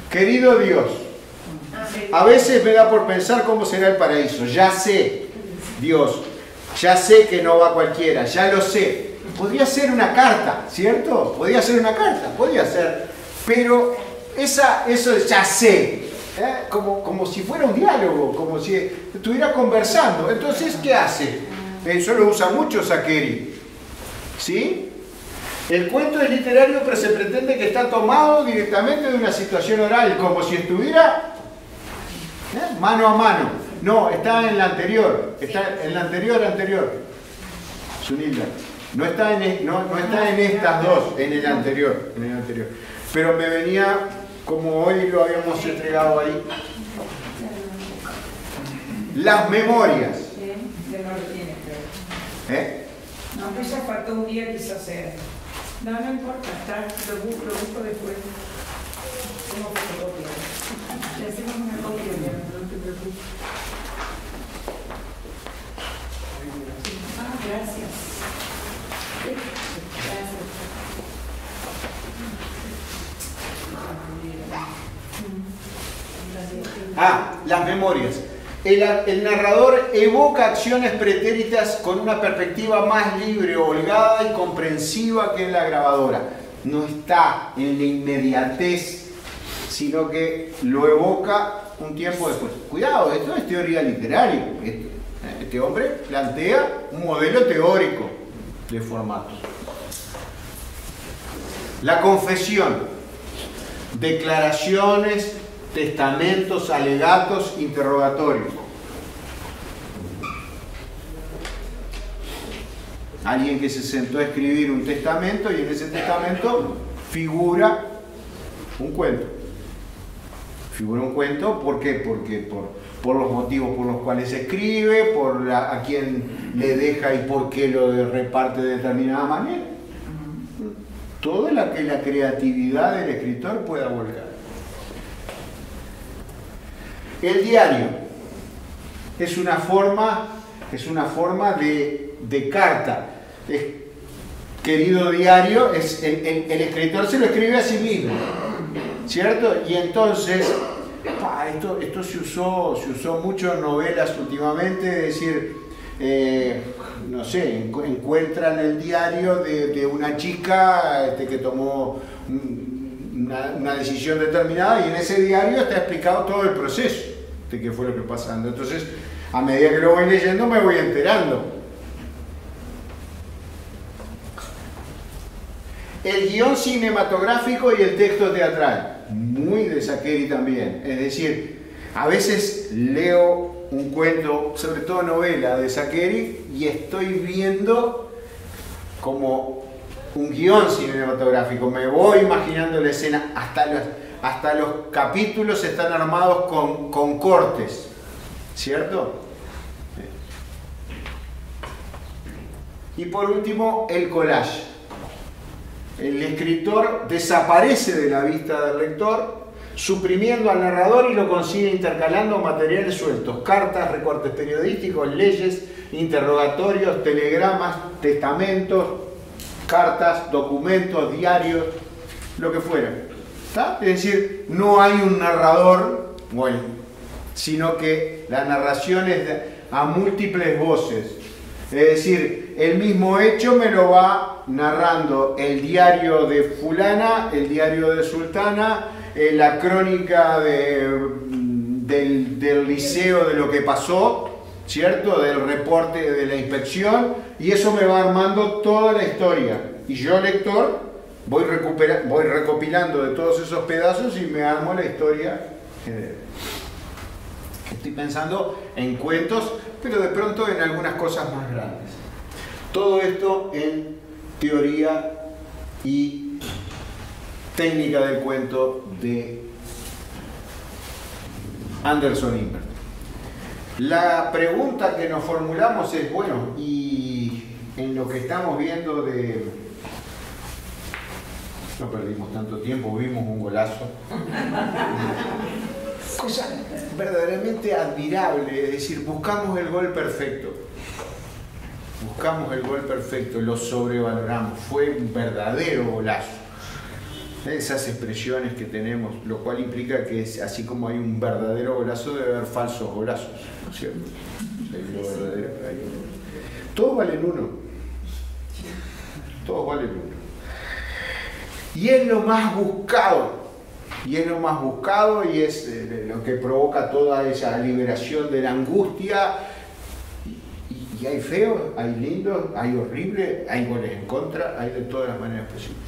Querido Dios, a veces me da por pensar cómo será el paraíso. Ya sé, Dios, ya sé que no va cualquiera, ya lo sé. Podría ser una carta, ¿cierto? Podría ser una carta, podría ser. Pero eso de ya sé, como si fuera un diálogo, como si estuviera conversando. Entonces, ¿qué hace? Eso lo usa mucho Saccheri. ¿Sí? El cuento es literario, pero se pretende que está tomado directamente de una situación oral, como si estuviera mano a mano. No, está en la anterior, está en la anterior. Sunilda. No está en estas dos, en el anterior. Pero me venía, como hoy lo habíamos entregado ahí, las memorias. No, pues ya faltó un día quizás sea. No importa, lo busco después. Como fotocopia. Le hacemos una copia, no te preocupes. Gracias. Las memorias. El narrador evoca acciones pretéritas con una perspectiva más libre, holgada y comprensiva que en la grabadora. No está en la inmediatez, sino que lo evoca un tiempo después. Cuidado, esto es teoría literaria. Este hombre plantea un modelo teórico de formatos. La confesión, declaraciones, testamentos, alegatos, interrogatorios. Alguien que se sentó a escribir un testamento y en ese testamento figura un cuento. Figura un cuento, ¿por qué? Porque por los motivos por los cuales escribe, a quién le deja y por qué lo reparte de determinada manera. Todo lo que la creatividad del escritor pueda volcar. El diario es una forma de carta. Querido diario, el escritor se lo escribe a sí mismo, ¿cierto? Y entonces, esto se usó mucho en novelas últimamente, es decir, no sé, encuentran el diario de una chica que tomó una decisión determinada, y en ese diario está explicado todo el proceso de qué fue lo que pasando. Entonces, a medida que lo voy leyendo me voy enterando. El guión cinematográfico y el texto teatral, muy de Saccheri también. Es decir, a veces leo un cuento, sobre todo novela de Saccheri, y estoy viendo como un guión cinematográfico. Me voy imaginando la escena, hasta los capítulos están armados con cortes, ¿cierto? Y por último, el collage. El escritor desaparece de la vista del lector, suprimiendo al narrador, y lo consigue intercalando materiales sueltos: cartas, recortes periodísticos, leyes, interrogatorios, telegramas, testamentos, cartas, documentos, diarios, lo que fuera. ¿Está? Es decir, no hay un narrador, bueno, sino que la narración es a múltiples voces. Es decir, el mismo hecho me lo va narrando el diario de fulana, el diario de sultana, la crónica del liceo de lo que pasó, ¿cierto? Del reporte de la inspección, y eso me va armando toda la historia. Y yo, lector, voy recopilando de todos esos pedazos y me armo la historia general. Estoy pensando en cuentos, pero de pronto en algunas cosas más grandes. Todo esto en teoría y técnica del cuento de Anderson Imbert. La pregunta que nos formulamos es, bueno, y en lo que estamos viendo de... No perdimos tanto tiempo, vimos un golazo. Cosa verdaderamente admirable, es decir, buscamos el gol perfecto. Buscamos el gol perfecto, lo sobrevaloramos. Fue un verdadero golazo. Esas expresiones que tenemos, lo cual implica que así como hay un verdadero golazo, debe haber falsos golazos, ¿no es cierto? Todos valen uno. Todos valen uno. Y es lo más buscado. Y es lo más buscado, y es lo que provoca toda esa liberación de la angustia. Y hay feos, hay lindos, hay horribles, hay goles en contra, hay de todas las maneras posibles.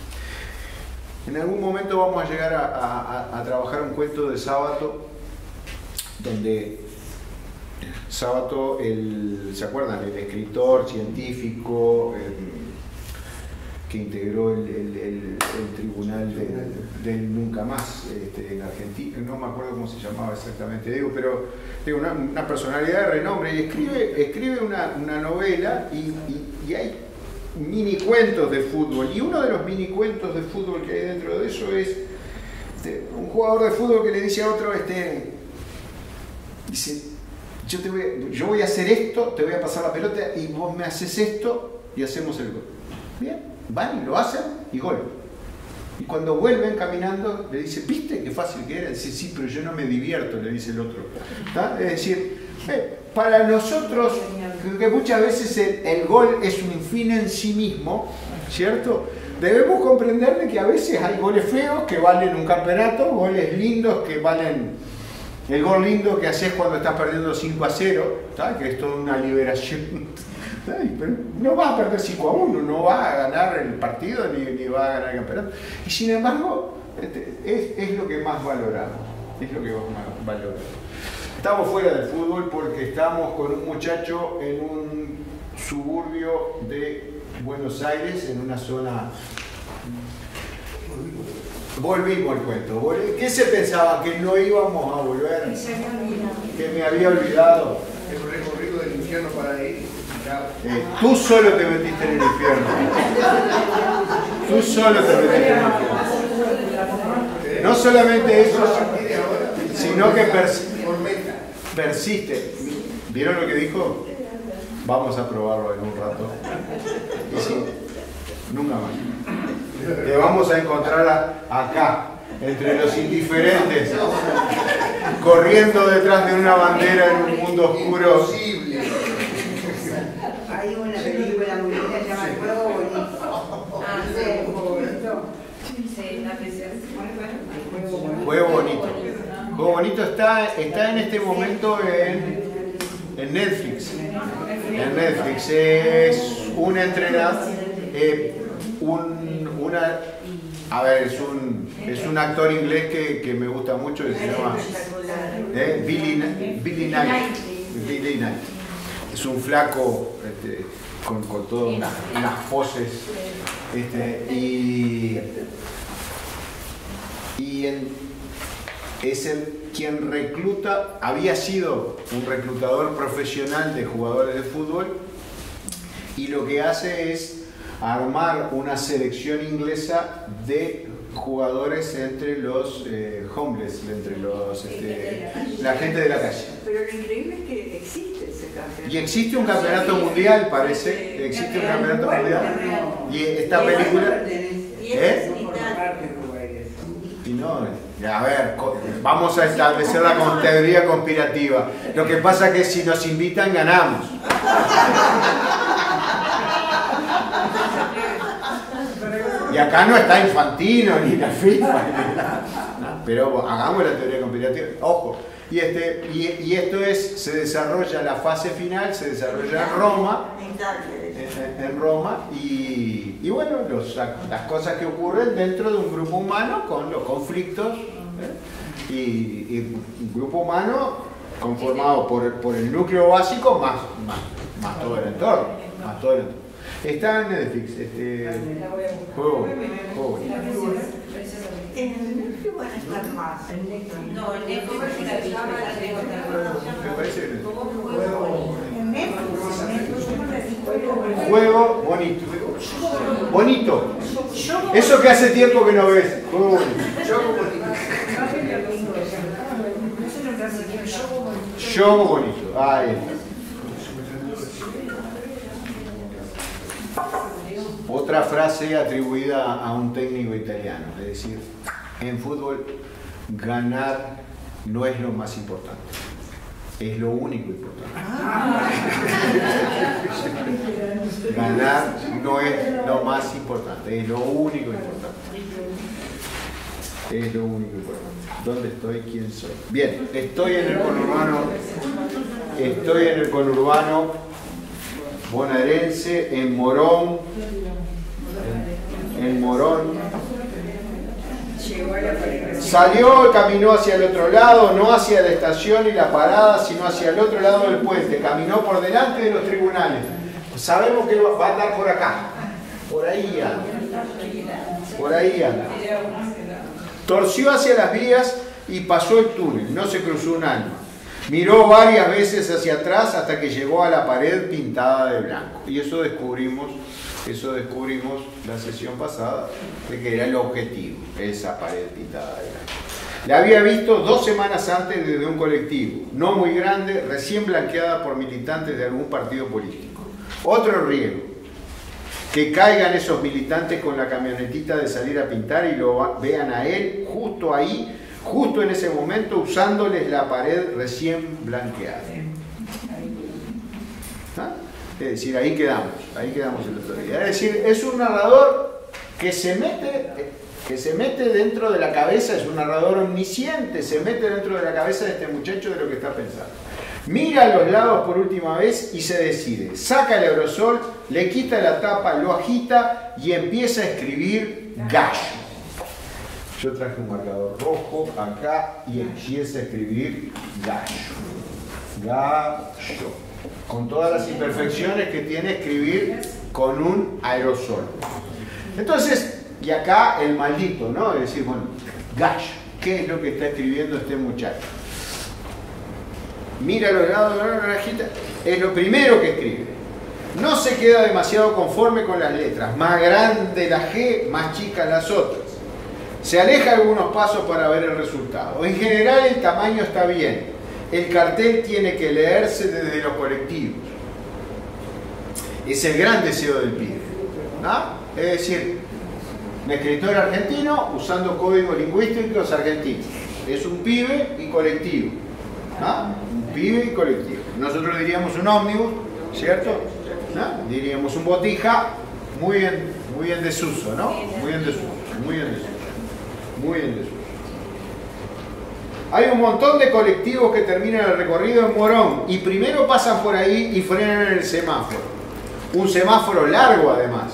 En algún momento vamos a llegar a trabajar un cuento de Sábato, donde Sábato, ¿se acuerdan? El escritor científico que integró el tribunal del Nunca Más en Argentina, no me acuerdo cómo se llamaba exactamente, digo, pero digo, una personalidad de renombre, y escribe una novela, y hay mini cuentos de fútbol, y uno de los mini cuentos de fútbol que hay dentro de eso es un jugador de fútbol que le dice a otro, dice, yo voy a hacer esto, te voy a pasar la pelota y vos me haces esto y hacemos el gol. Bien. Van y lo hacen y gol. Y cuando vuelven caminando, le dice, ¿viste qué fácil que era? Dice, sí, pero yo no me divierto, le dice el otro. ¿Está? Es decir, para nosotros, que muchas veces el gol es un fin en sí mismo, ¿cierto? Debemos comprenderle que a veces hay goles feos que valen un campeonato, goles lindos que valen el gol lindo que haces cuando estás perdiendo 5-0, ¿está? Que es toda una liberación. Pero no vas a perder 5-1, no vas a ganar el partido ni vas a ganar el campeonato. Y sin embargo, es lo que más valoramos. Es lo que más valoramos. Estamos fuera del fútbol porque estamos con un muchacho en un suburbio de Buenos Aires, en una zona... Volvimos al cuento. ¿Qué se pensaba? ¿Que no íbamos a volver? ¿Que me había olvidado? El recorrido del infierno para ahí. Tú solo te metiste en el infierno. Tú solo te metiste en el infierno. No solamente eso, sino que persiste. ¿Vieron lo que dijo? Vamos a probarlo en un rato. Y sí, nunca más. Te vamos a encontrar acá, entre los indiferentes, corriendo detrás de una bandera en un mundo oscuro. Hay una película muy linda que se llama El Juego Bonito. Sí, la que se Juego Bonito. Juego Bonito está en este momento en Netflix. En Netflix es un entrenador, es un actor inglés que me gusta mucho, que se llama Billy Knight. Es un flaco con todas unas poses es quien recluta, había sido un reclutador profesional de jugadores de fútbol, y lo que hace es armar una selección inglesa de jugadores entre los homeless, entre la gente de la calle. Pero lo increíble es que existe ese campeonato. Y existe un campeonato mundial, parece. Existe un campeonato mundial. Y esta película. Y no, a ver, vamos a establecer la teoría conspirativa. Lo que pasa es que si nos invitan, ganamos. Y acá no está Infantino ni la FIFA, no, pero hagamos la teoría conspirativa. Ojo, y esto se desarrolla, la fase final se desarrolla en Roma, y bueno, las cosas que ocurren dentro de un grupo humano con los conflictos, y un grupo humano conformado por el núcleo básico más todo el entorno, Está en Netflix, juego. En el Netflix van a estar más. No, el Netflix es una película. Me parece que En Netflix. Juego Bonito. Bonito. Eso que hace tiempo que no ves. Juego Bonito. Juego Bonito. Ahí está. Otra frase atribuida a un técnico italiano, es decir, en fútbol ganar no es lo más importante, es lo único importante. Ganar no es lo más importante, es lo único importante. Es lo único importante. ¿Dónde estoy? ¿Quién soy? Bien, estoy en el conurbano bonaerense, en Morón. Salió, caminó hacia el otro lado, no hacia la estación y la parada, sino hacia el otro lado del puente. Caminó por delante de los tribunales. Sabemos que va a andar por acá. Por ahí anda. Torció hacia las vías y pasó el túnel. No se cruzó un alma. Miró varias veces hacia atrás hasta que llegó a la pared pintada de blanco. Y eso descubrimos la sesión pasada, de que era el objetivo, esa pared pintada de blanco. La había visto 2 semanas antes desde un colectivo, no muy grande, recién blanqueada por militantes de algún partido político. Otro riesgo, que caigan esos militantes con la camionetita de salir a pintar y lo vean a él justo ahí, justo en ese momento, usándoles la pared recién blanqueada. ¿Ah? Es decir, ahí quedamos el otro día. Es decir, es un narrador que se mete dentro de la cabeza, es un narrador omnisciente, se mete dentro de la cabeza de este muchacho de lo que está pensando. Mira a los lados por última vez y se decide. Saca el aerosol, le quita la tapa, lo agita y empieza a escribir gallo. Yo traje un marcador rojo acá y empieza a escribir gallo. Con todas las imperfecciones que tiene escribir con un aerosol. Entonces, y acá el maldito, ¿no? Es decir, bueno, gallo, ¿qué es lo que está escribiendo este muchacho? Mira a los lados de la rajita, es lo primero que escribe. No se queda demasiado conforme con las letras, más grande la G, más chicas las otras. Se aleja algunos pasos para ver el resultado. En general el tamaño está bien. El cartel tiene que leerse desde los colectivos. Es el gran deseo del pibe, ¿no? Es decir, un escritor argentino usando códigos lingüísticos argentinos. Es un pibe y colectivo, ¿no? Un pibe y colectivo. Nosotros diríamos un ómnibus, ¿cierto? ¿No? Diríamos un botija, muy en desuso, ¿no? Muy en desuso. Muy en desuso. Hay un montón de colectivos que terminan el recorrido en Morón y primero pasan por ahí y frenan en el semáforo. Un semáforo largo además.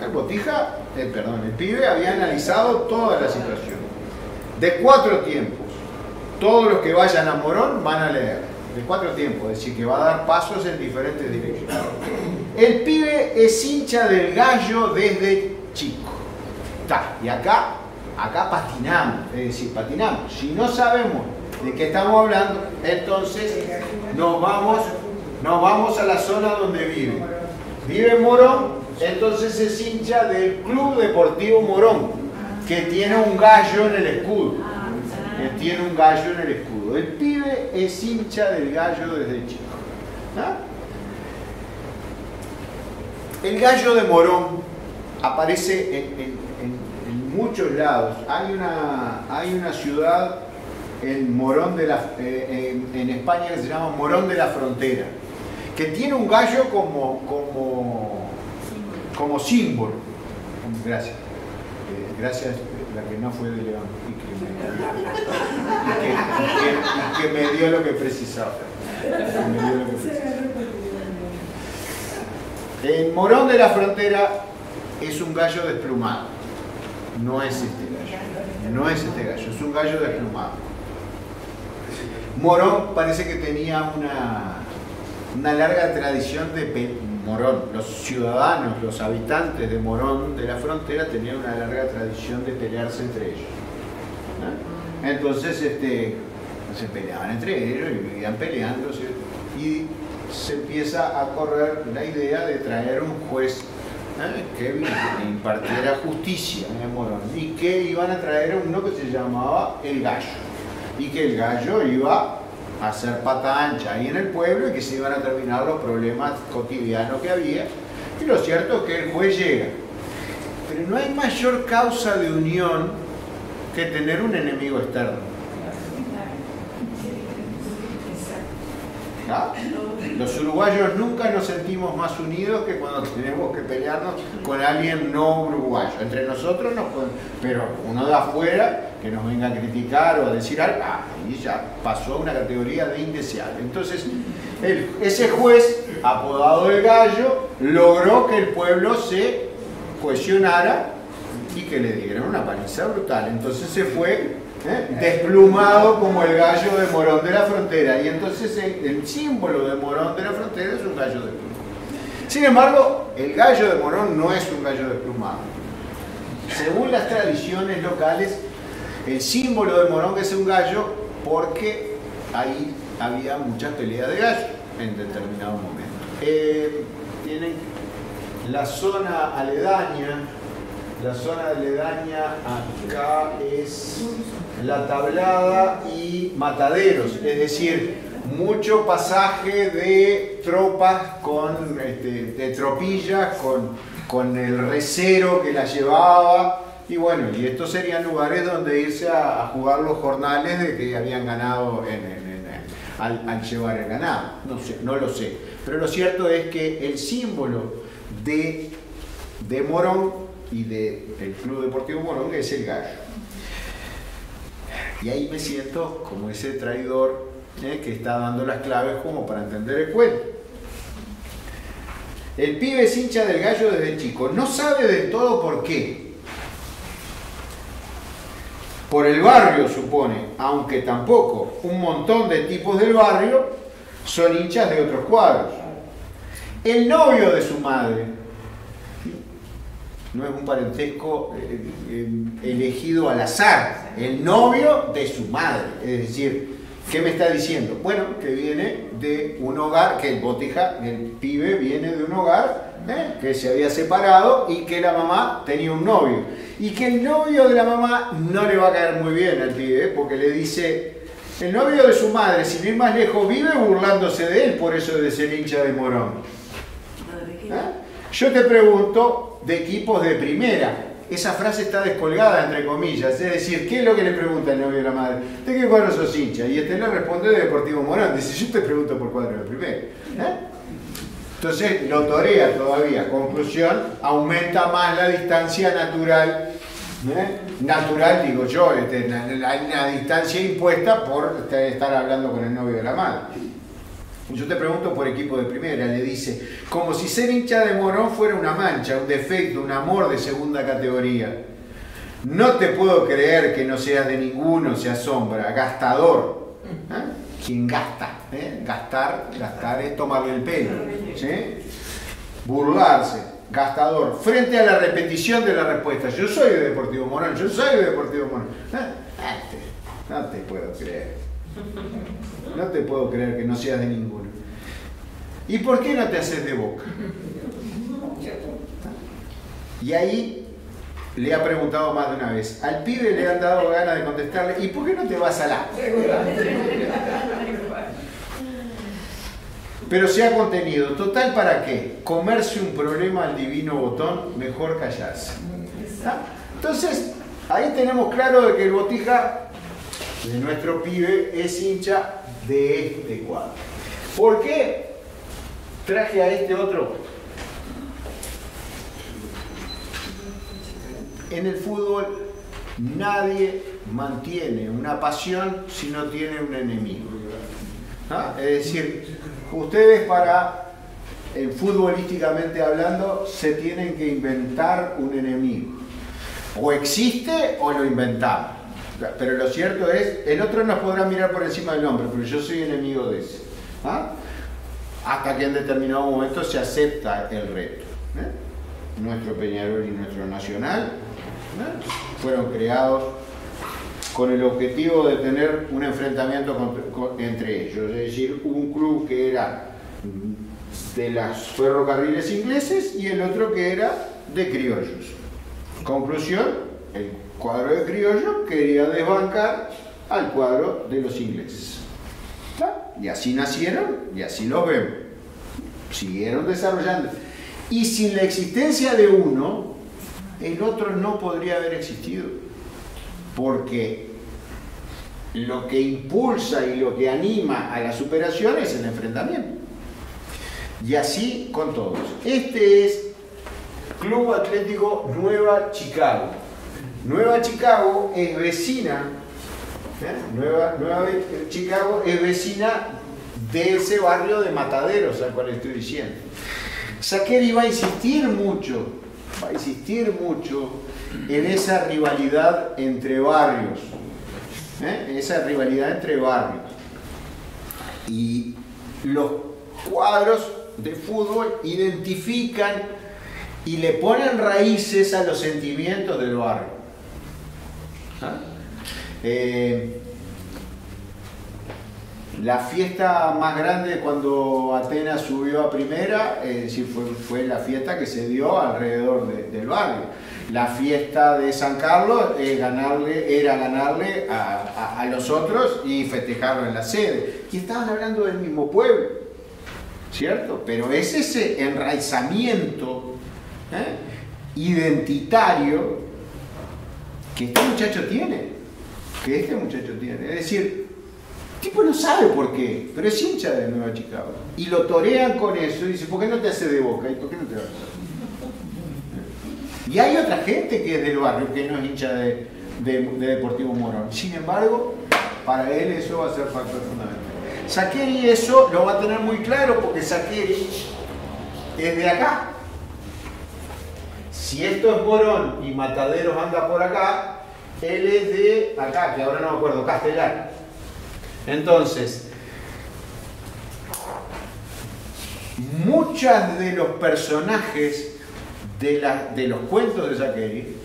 El pibe había analizado toda la situación. De 4 tiempos. Todos los que vayan a Morón van a leer. De 4 tiempos, es decir, que va a dar pasos en diferentes direcciones. El pibe es hincha del Gallo desde chico. Y acá patinamos, es decir, patinamos. Si no sabemos de qué estamos hablando, entonces nos vamos a la zona donde vive. Vive en Morón, entonces es hincha del Club Deportivo Morón, que tiene un gallo en el escudo. El pibe es hincha del Gallo desde chico. El Gallo de Morón aparece en muchos lados. Hay una ciudad en Morón en España que se llama Morón de la Frontera, que tiene un gallo como símbolo. Gracias. Gracias, la que no fue de León y que me dio lo que precisaba. En Morón de la Frontera es un gallo desplumado. No es este gallo, es un gallo desplumado. Morón parece que tenía una larga tradición de Morón. Los ciudadanos, los habitantes de Morón de la Frontera tenían una larga tradición de pelearse entre ellos. Entonces se peleaban entre ellos y vivían peleándose. Y se empieza a correr la idea de traer un juez que impartiera justicia en Morón, y que iban a traer uno que se llamaba el Gallo, y que el Gallo iba a hacer pata ancha ahí en el pueblo y que se iban a terminar los problemas cotidianos que había. Y lo cierto es que el juez llega, pero no hay mayor causa de unión que tener un enemigo externo. ¿Ah? Los uruguayos nunca nos sentimos más unidos que cuando tenemos que pelearnos con alguien no uruguayo. Entre nosotros nos podemos, pero uno de afuera que nos venga a criticar o a decir algo, y ya pasó a una categoría de indeseable. Entonces, ese juez, apodado el Gallo, logró que el pueblo se cohesionara y que le dieran una paliza brutal. Entonces se fue desplumado como el Gallo de Morón de la Frontera, y entonces el símbolo de Morón de la Frontera es un gallo desplumado. Sin embargo, el Gallo de Morón no es un gallo desplumado. Según las tradiciones locales, el símbolo de Morón es un gallo porque ahí había muchas peleas de gallo en determinado momento. Tienen la zona aledaña. La zona aledaña acá es La Tablada y Mataderos, es decir, mucho pasaje de tropas de tropillas con el recero que las llevaba, y bueno, y estos serían lugares donde irse a jugar los jornales de que habían ganado al llevar el ganado. No lo sé, pero lo cierto es que el símbolo de Morón y del Club Deportivo Morón es el gallo. Y ahí me siento como ese traidor que está dando las claves como para entender el cuento. El pibe es hincha del Gallo desde chico. No sabe del todo por qué. Por el barrio, supone, aunque tampoco. Un montón de tipos del barrio son hinchas de otros cuadros. El novio de su madre no es un parentesco elegido al azar, el novio de su madre. Es decir, ¿qué me está diciendo? Bueno, que viene de un hogar, que el pibe viene de un hogar que se había separado y que la mamá tenía un novio. Y que el novio de la mamá no le va a caer muy bien al pibe, porque le dice, el novio de su madre, sin ir más lejos, vive burlándose de él por eso de ser hincha de Morón. Yo te pregunto, de equipos de primera. Esa frase está descolgada entre comillas, es decir, ¿qué es lo que le pregunta el novio de la madre? ¿De qué cuadro sos hincha? Y le responde de Deportivo Morón. Dice, yo te pregunto por cuadro de primera. Entonces lo torea todavía. Conclusión, aumenta más la distancia natural Natural, digo yo, una distancia impuesta por estar hablando con el novio de la madre. Yo te pregunto por equipo de primera, le dice, como si ser hincha de Morón fuera una mancha, un defecto, un amor de segunda categoría. No te puedo creer que no seas de ninguno, se asombra, gastador. ¿Quién gasta? Gastar es tomarle el pelo. ¿Sí? Burlarse, gastador. Frente a la repetición de la respuesta, yo soy de Deportivo Morón, yo soy de Deportivo Morón. No te puedo creer. No te puedo creer que no seas de ninguno. ¿Y por qué no te haces de Boca? Y ahí le ha preguntado más de una vez. Al pibe le han dado ganas de contestarle, ¿y por qué no te vas a la? Pero se ha contenido. Total, ¿para qué? Comerse un problema al divino botón, mejor callarse. Entonces, ahí tenemos claro de que el Botija, de nuestro pibe, es hincha de este cuadro. ¿Por qué traje a este otro? En el fútbol nadie mantiene una pasión si no tiene un enemigo. Es decir, ustedes futbolísticamente hablando, se tienen que inventar un enemigo. O existe o lo inventamos. Pero lo cierto es, el otro nos podrá mirar por encima del hombro, pero yo soy enemigo de ese. Hasta que en determinado momento se acepta el reto. Nuestro Peñarol y nuestro Nacional fueron creados con el objetivo de tener un enfrentamiento entre ellos. Es decir, un club que era de los ferrocarriles ingleses y el otro que era de criollos. Conclusión, el cuadro de criollos quería desbancar al cuadro de los ingleses. Y así nacieron y así los vemos. Siguieron desarrollando. Y sin la existencia de uno, el otro no podría haber existido. Porque lo que impulsa y lo que anima a la superación es el enfrentamiento. Y así con todos. Este es Club Atlético Nueva Chicago. Nueva Chicago es vecina, Nueva Chicago es vecina de ese barrio de Mataderos al cual estoy diciendo. Saccheri va a insistir mucho en esa rivalidad entre barrios, y los cuadros de fútbol identifican y le ponen raíces a los sentimientos del barrio. La fiesta más grande cuando Atenas subió a primera, fue la fiesta que se dio alrededor del barrio. La fiesta de San Carlos era ganarle a los otros y festejarlo en la sede. Y estaban hablando del mismo pueblo, ¿cierto? Pero es ese enraizamiento identitario que este muchacho tiene. Es decir, el tipo no sabe por qué, pero es hincha de Nueva Chicago. Y lo torean con eso y dice, ¿por qué no te haces de Boca? ¿Y por qué no te vas a hacer? Y hay otra gente que es del barrio que no es hincha de Deportivo Morón. Sin embargo, para él eso va a ser factor fundamental. Saccheri eso lo va a tener muy claro porque Saccheri es de acá. Si esto es Morón y Mataderos anda por acá, él es de acá, que ahora no me acuerdo, Castelar. Entonces, muchos de los personajes de los cuentos de Saccheri,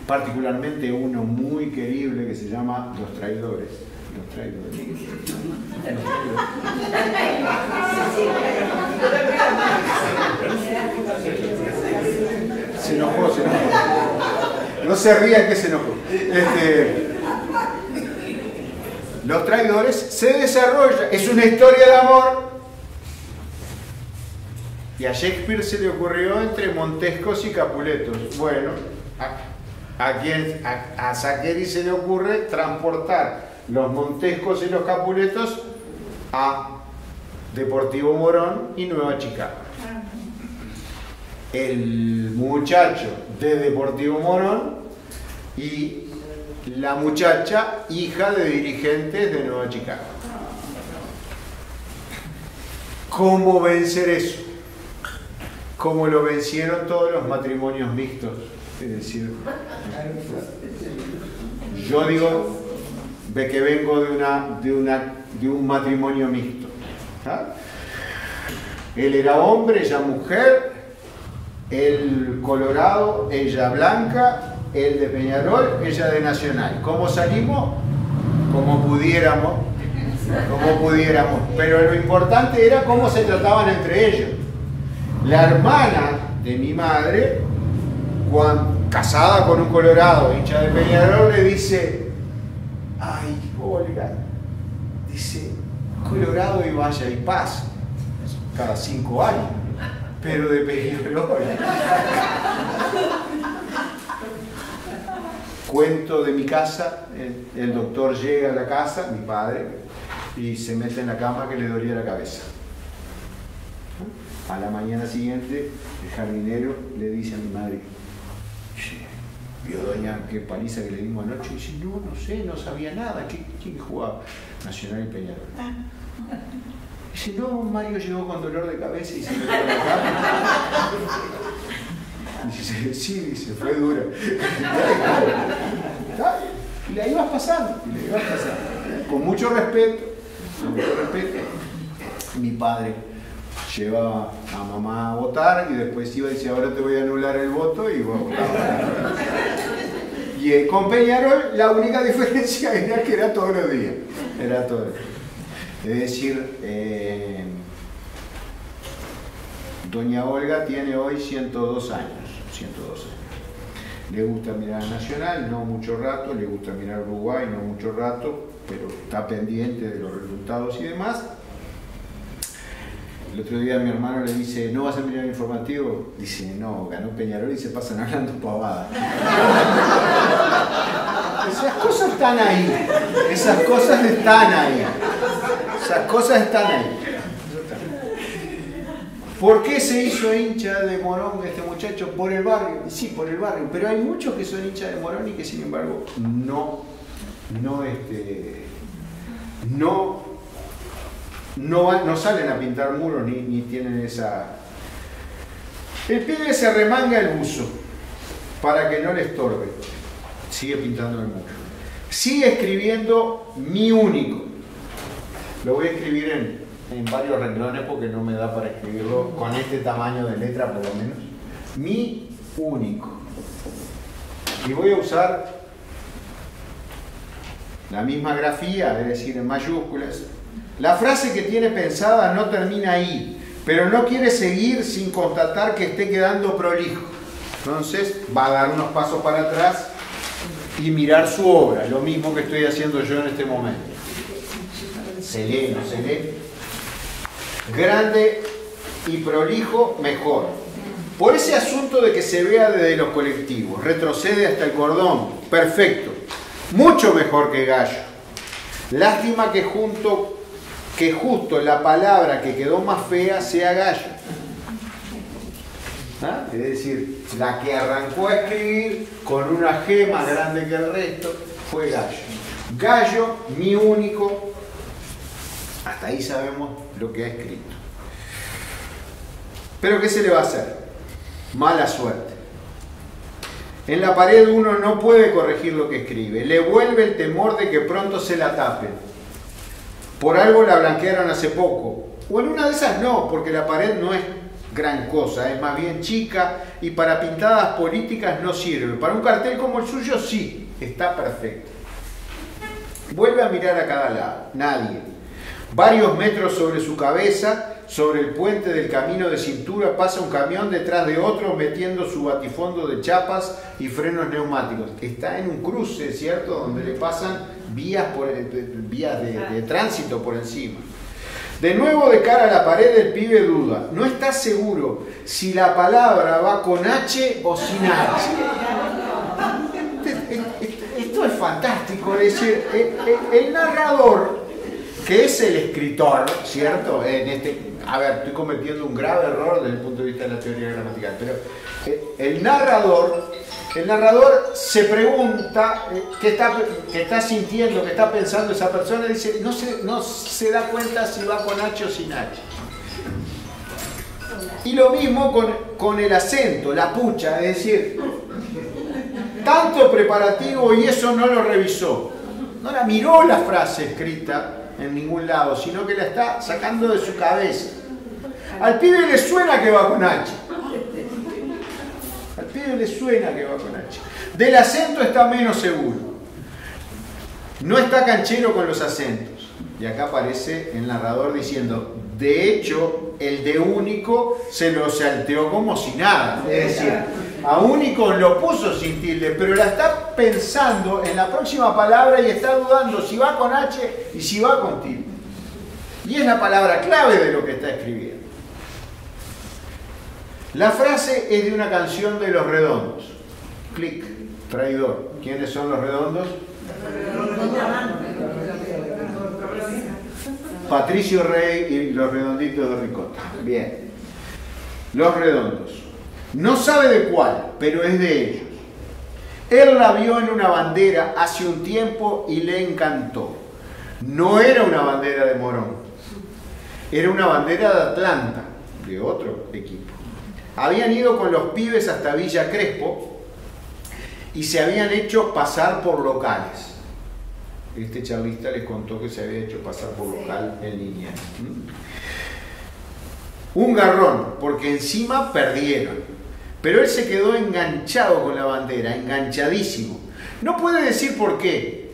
particularmente uno muy querible que se llama Los Traidores. Se enojó. No se ría que se enojó. Los Traidores se desarrolla, es una historia de amor. Y a Shakespeare se le ocurrió entre Montescos y Capuletos. Bueno, a Saccheri se le ocurre transportar los Montescos y los Capuletos a Deportivo Morón y Nueva Chicago. El muchacho de Deportivo Morón y la muchacha, hija de dirigentes de Nueva Chicago. ¿Cómo vencer eso? Como lo vencieron todos los matrimonios mixtos. Es decir, yo digo de que vengo de un matrimonio mixto. ¿Ah? Él era hombre, ella mujer, él colorado, ella blanca, él de Peñarol, ella de Nacional. ¿Cómo salimos? Como pudiéramos, pero lo importante era cómo se trataban entre ellos. La hermana de mi madre, casada con un colorado, hincha de Peñarol, le dice: ay, Olga, dice, colorado y Valla y Paz, cada 5 años, pero de Peñarol. Cuento de mi casa, el doctor llega a la casa, mi padre, y se mete en la cama que le dolía la cabeza. A la mañana siguiente, el jardinero le dice a mi madre: ¿vio doña qué paliza que le dimos anoche? Y dice: no sé, no sabía nada. ¿Quién jugaba? Nacional y Peñarol. Dice: no, Mario llegó con dolor de cabeza y se metió en la cama. Dice: sí, dice, fue dura. Y la ibas pasando, con mucho respeto, Mi padre llevaba a mamá a votar y después iba y decía: ahora te voy a anular el voto, y vos votabas. Y con Peñarol la única diferencia era que era todos los días. Es decir, doña Olga tiene hoy 102 años. Le gusta mirar a Nacional, no mucho rato, le gusta mirar a Uruguay, no mucho rato, pero está pendiente de los resultados y demás. El otro día mi hermano le dice: ¿no vas a mirar el informativo? Dice: no, ganó Peñarol y se pasan hablando pavadas. Esas cosas están ahí. ¿Por qué se hizo hincha de Morón este muchacho? Por el barrio. Sí, por el barrio. Pero hay muchos que son hinchas de Morón y que sin embargo no salen a pintar muros ni tienen esa... El pibe se remanga el buzo para que no le estorbe. Sigue pintando el muro. Sigue escribiendo mi único. Lo voy a escribir en varios renglones porque no me da para escribirlo con este tamaño de letra, por lo menos. Mi único. Y voy a usar la misma grafía, es decir, en mayúsculas. La frase que tiene pensada no termina ahí, pero no quiere seguir sin constatar que esté quedando prolijo. Entonces va a dar unos pasos para atrás y mirar su obra, lo mismo que estoy haciendo yo en este momento. Se lee, no se lee. Grande y prolijo, mejor. Por ese asunto de que se vea desde los colectivos, retrocede hasta el cordón, perfecto. Mucho mejor que Gallo. Lástima que justo la palabra que quedó más fea sea Gallo. ¿Ah? Es decir, la que arrancó a escribir con una G más grande que el resto fue Gallo. Gallo, mi único. Hasta ahí sabemos lo que ha escrito. Pero ¿qué se le va a hacer? Mala suerte. En la pared uno no puede corregir lo que escribe. Le vuelve el temor de que pronto se la tapen. Por algo la blanquearon hace poco. O en una de esas no, porque la pared no es gran cosa, es más bien chica y para pintadas políticas no sirve. Para un cartel como el suyo sí, está perfecto. Vuelve a mirar a cada lado. Nadie. Varios metros sobre su cabeza, sobre el puente del camino de cintura, pasa un camión detrás de otro metiendo su batifondo de chapas y frenos neumáticos. Está en un cruce, ¿cierto? Donde le pasan vías de tránsito por encima. De nuevo de cara a la pared el pibe duda. No está seguro si la palabra va con H o sin H. Esto es fantástico. Es decir, el narrador, que es el escritor, ¿cierto? A ver, estoy cometiendo un grave error desde el punto de vista de la teoría gramatical, pero el narrador El narrador se pregunta qué está sintiendo, qué está pensando esa persona, y dice, no se da cuenta si va con H o sin H. Y lo mismo con el acento, la pucha, es decir, tanto preparativo y eso no lo revisó. No la miró la frase escrita en ningún lado, sino que la está sacando de su cabeza. Al pibe le suena que va con H. Al pibe le suena que va con H. Del acento está menos seguro. No está canchero con los acentos. Y acá aparece el narrador diciendo, de hecho, el de único se lo salteó como si nada. Es decir, a único lo puso sin tilde, pero la está pensando en la próxima palabra y está dudando si va con H y si va con tilde. Y es la palabra clave de lo que está escribiendo. La frase es de una canción de Los Redondos. Clic, traidor. ¿Quiénes son Los Redondos? Patricio Rey y Los Redonditos de Ricota. Bien. Los Redondos. No sabe de cuál, pero es de ellos. Él la vio en una bandera hace un tiempo y le encantó. No era una bandera de Morón. Era una bandera de Atlanta, de otro equipo. Habían ido con los pibes hasta Villa Crespo y se habían hecho pasar por locales. Este charlista les contó que se había hecho pasar por local en línea. Un garrón, porque encima perdieron. Pero él se quedó enganchado con la bandera, enganchadísimo. No puede decir por qué.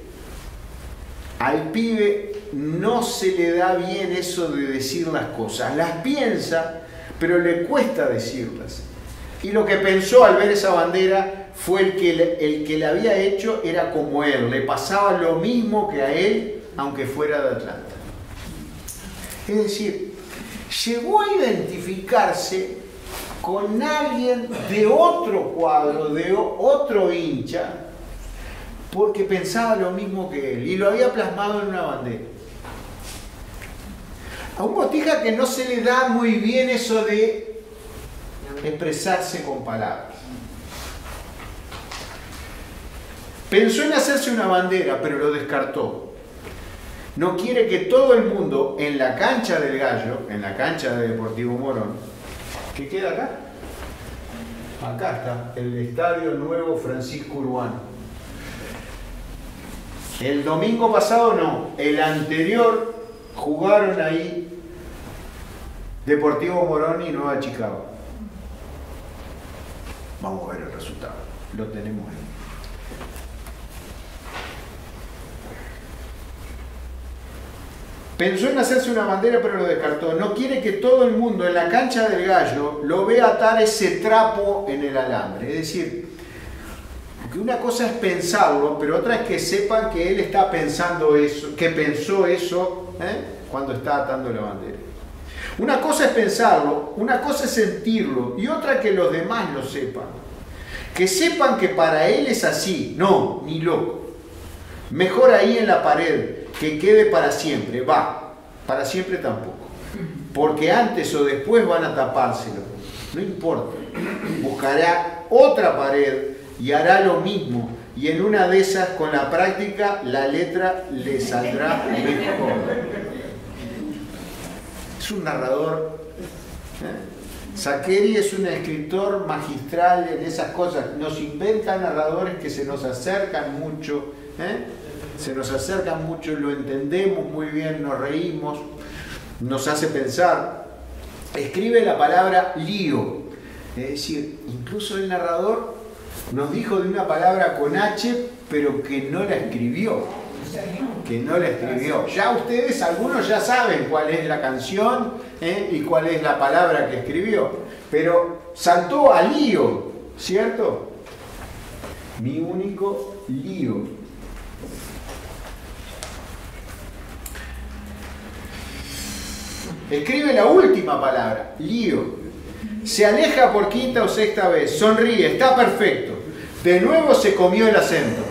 Al pibe no se le da bien eso de decir las cosas. Las piensa, pero le cuesta decirlas. Y lo que pensó al ver esa bandera fue el que la había hecho era como él, le pasaba lo mismo que a él, aunque fuera de Atlanta. Es decir, llegó a identificarse con alguien de otro cuadro, de otro hincha, porque pensaba lo mismo que él y lo había plasmado en una bandera. A un Botija que no se le da muy bien eso de expresarse con palabras. Pensó en hacerse una bandera, pero lo descartó. No quiere que todo el mundo en la cancha del Gallo, en la cancha de Deportivo Morón, ¿qué queda acá? Acá está, el Estadio Nuevo Francisco Urbano. El domingo pasado no, el anterior jugaron ahí Deportivo Morón y Nueva Chicago. Vamos a ver el resultado, lo tenemos ahí. Pensó en hacerse una bandera, pero lo descartó. No quiere que todo el mundo en la cancha del Gallo lo vea atar ese trapo en el alambre. Es decir, que una cosa es pensarlo, pero otra es que sepan que él está pensando eso, que pensó eso cuando está atando la bandera. Una cosa es pensarlo, una cosa es sentirlo, y otra que los demás lo sepan. Que sepan que para él es así. No, ni loco. Mejor ahí en la pared, que quede para siempre. Va, para siempre tampoco. Porque antes o después van a tapárselo. No importa. Buscará otra pared y hará lo mismo. Y en una de esas, con la práctica, la letra le saldrá mejor. Es un narrador. Saccheri es un escritor magistral en esas cosas. Nos inventa narradores que se nos acercan mucho. Se nos acercan mucho, lo entendemos muy bien, nos reímos, nos hace pensar. Escribe la palabra lío. Es decir, incluso el narrador nos dijo de una palabra con H, pero que no la escribió. Que no la escribió. Ya ustedes, algunos ya saben cuál es la canción y cuál es la palabra que escribió. Pero saltó a lío, ¿cierto? Mi único lío. Escribe la última palabra, lío. Se aleja por quinta o sexta vez, sonríe, está perfecto. De nuevo se comió el acento.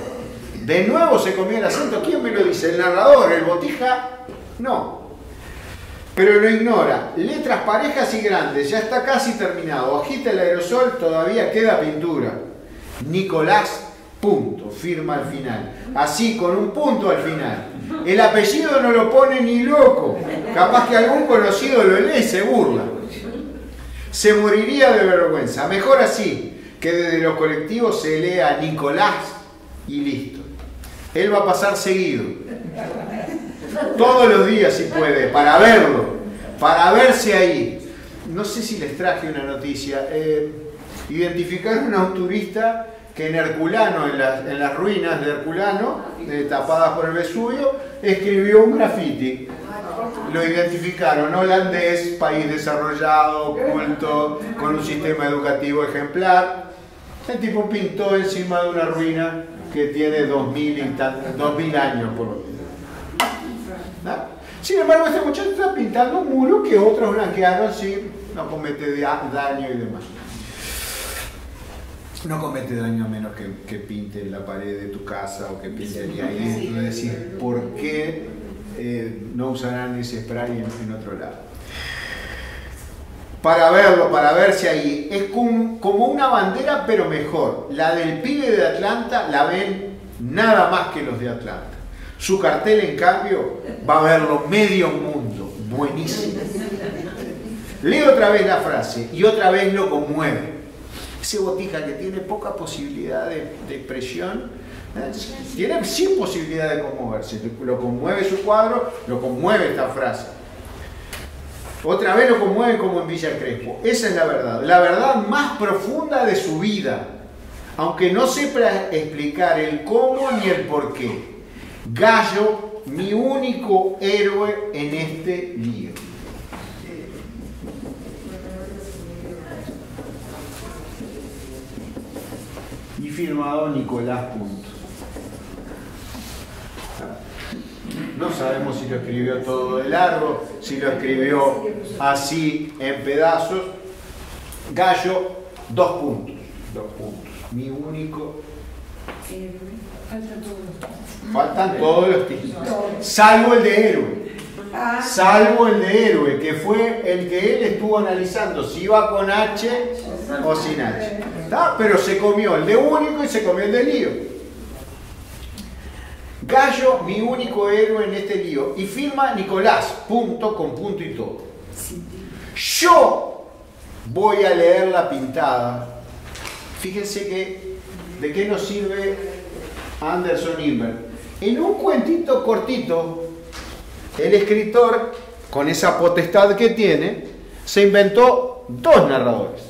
De nuevo se comió el acento. ¿Quién me lo dice? ¿El narrador? ¿El Botija? No. Pero lo ignora. Letras parejas y grandes, ya está casi terminado. Agita el aerosol, todavía queda pintura. Nicolás, punto, firma al final. Así, con un punto al final. El apellido no lo pone ni loco. Capaz que algún conocido lo lee y se burla. Se moriría de vergüenza. Mejor así, que desde los colectivos se lea Nicolás y listo. Él va a pasar seguido. Todos los días si puede, para verlo, para verse ahí. No sé si les traje una noticia. Identificaron a un turista que en Herculano, en las ruinas de Herculano, tapadas por el Vesubio, escribió un grafiti. Lo identificaron, holandés, país desarrollado, culto, con un sistema educativo ejemplar. El tipo pintó encima de una ruina que tiene 2000 años por lo menos. ¿No? Sin embargo, este muchacho está pintando un muro que otros blanquearon si no comete daño y demás. No comete daño a menos que pinte la pared de tu casa o que pinte ahí. Es decir, ¿por qué no usarán ese spray en otro lado? Para verlo, para verse ahí. Es como una bandera, pero mejor. La del pibe de Atlanta la ven nada más que los de Atlanta. Su cartel, en cambio, va a verlo medio mundo. Buenísimo. Lee otra vez la frase y otra vez lo conmueve. Ese botija que tiene poca posibilidad de expresión, tiene sin posibilidad de conmoverse. Lo conmueve su cuadro, lo conmueve esta frase. Otra vez lo conmueve como en Villa Crespo. Esa es la verdad más profunda de su vida, aunque no sepa explicar el cómo ni el por qué. Gallo, mi único héroe en este lío. Y firmado Nicolás, punto. No sabemos si lo escribió todo de largo, si lo escribió así en pedazos. Gallo, 2 puntos. 2 puntos. Mi único. Faltan todos los títulos. Salvo el de héroe. Salvo el de héroe, que fue el que él estuvo analizando si iba con H o sin H. ¿Está? Pero se comió el de único y se comió el de lío. Gallo, mi único héroe en este lío. Y firma Nicolás, punto con punto y todo. Yo voy a leer la pintada. Fíjense que de qué nos sirve Anderson Inver. En un cuentito cortito, el escritor, con esa potestad que tiene, se inventó 2 narradores.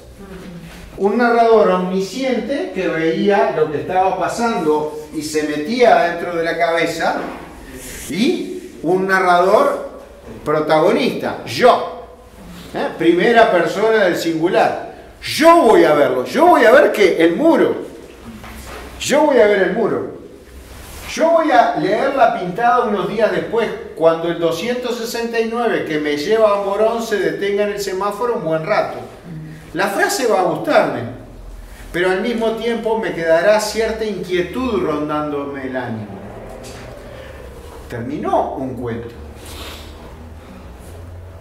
Un narrador omnisciente que veía lo que estaba pasando y se metía dentro de la cabeza, y un narrador protagonista, yo, primera persona del singular. Yo voy a verlo, yo voy a ver que el muro, yo voy a ver el muro, yo voy a leer la pintada unos días después, cuando el 269 que me lleva a Morón se detenga en el semáforo un buen rato. La frase va a gustarme, pero al mismo tiempo me quedará cierta inquietud rondándome el ánimo. Terminó un cuento.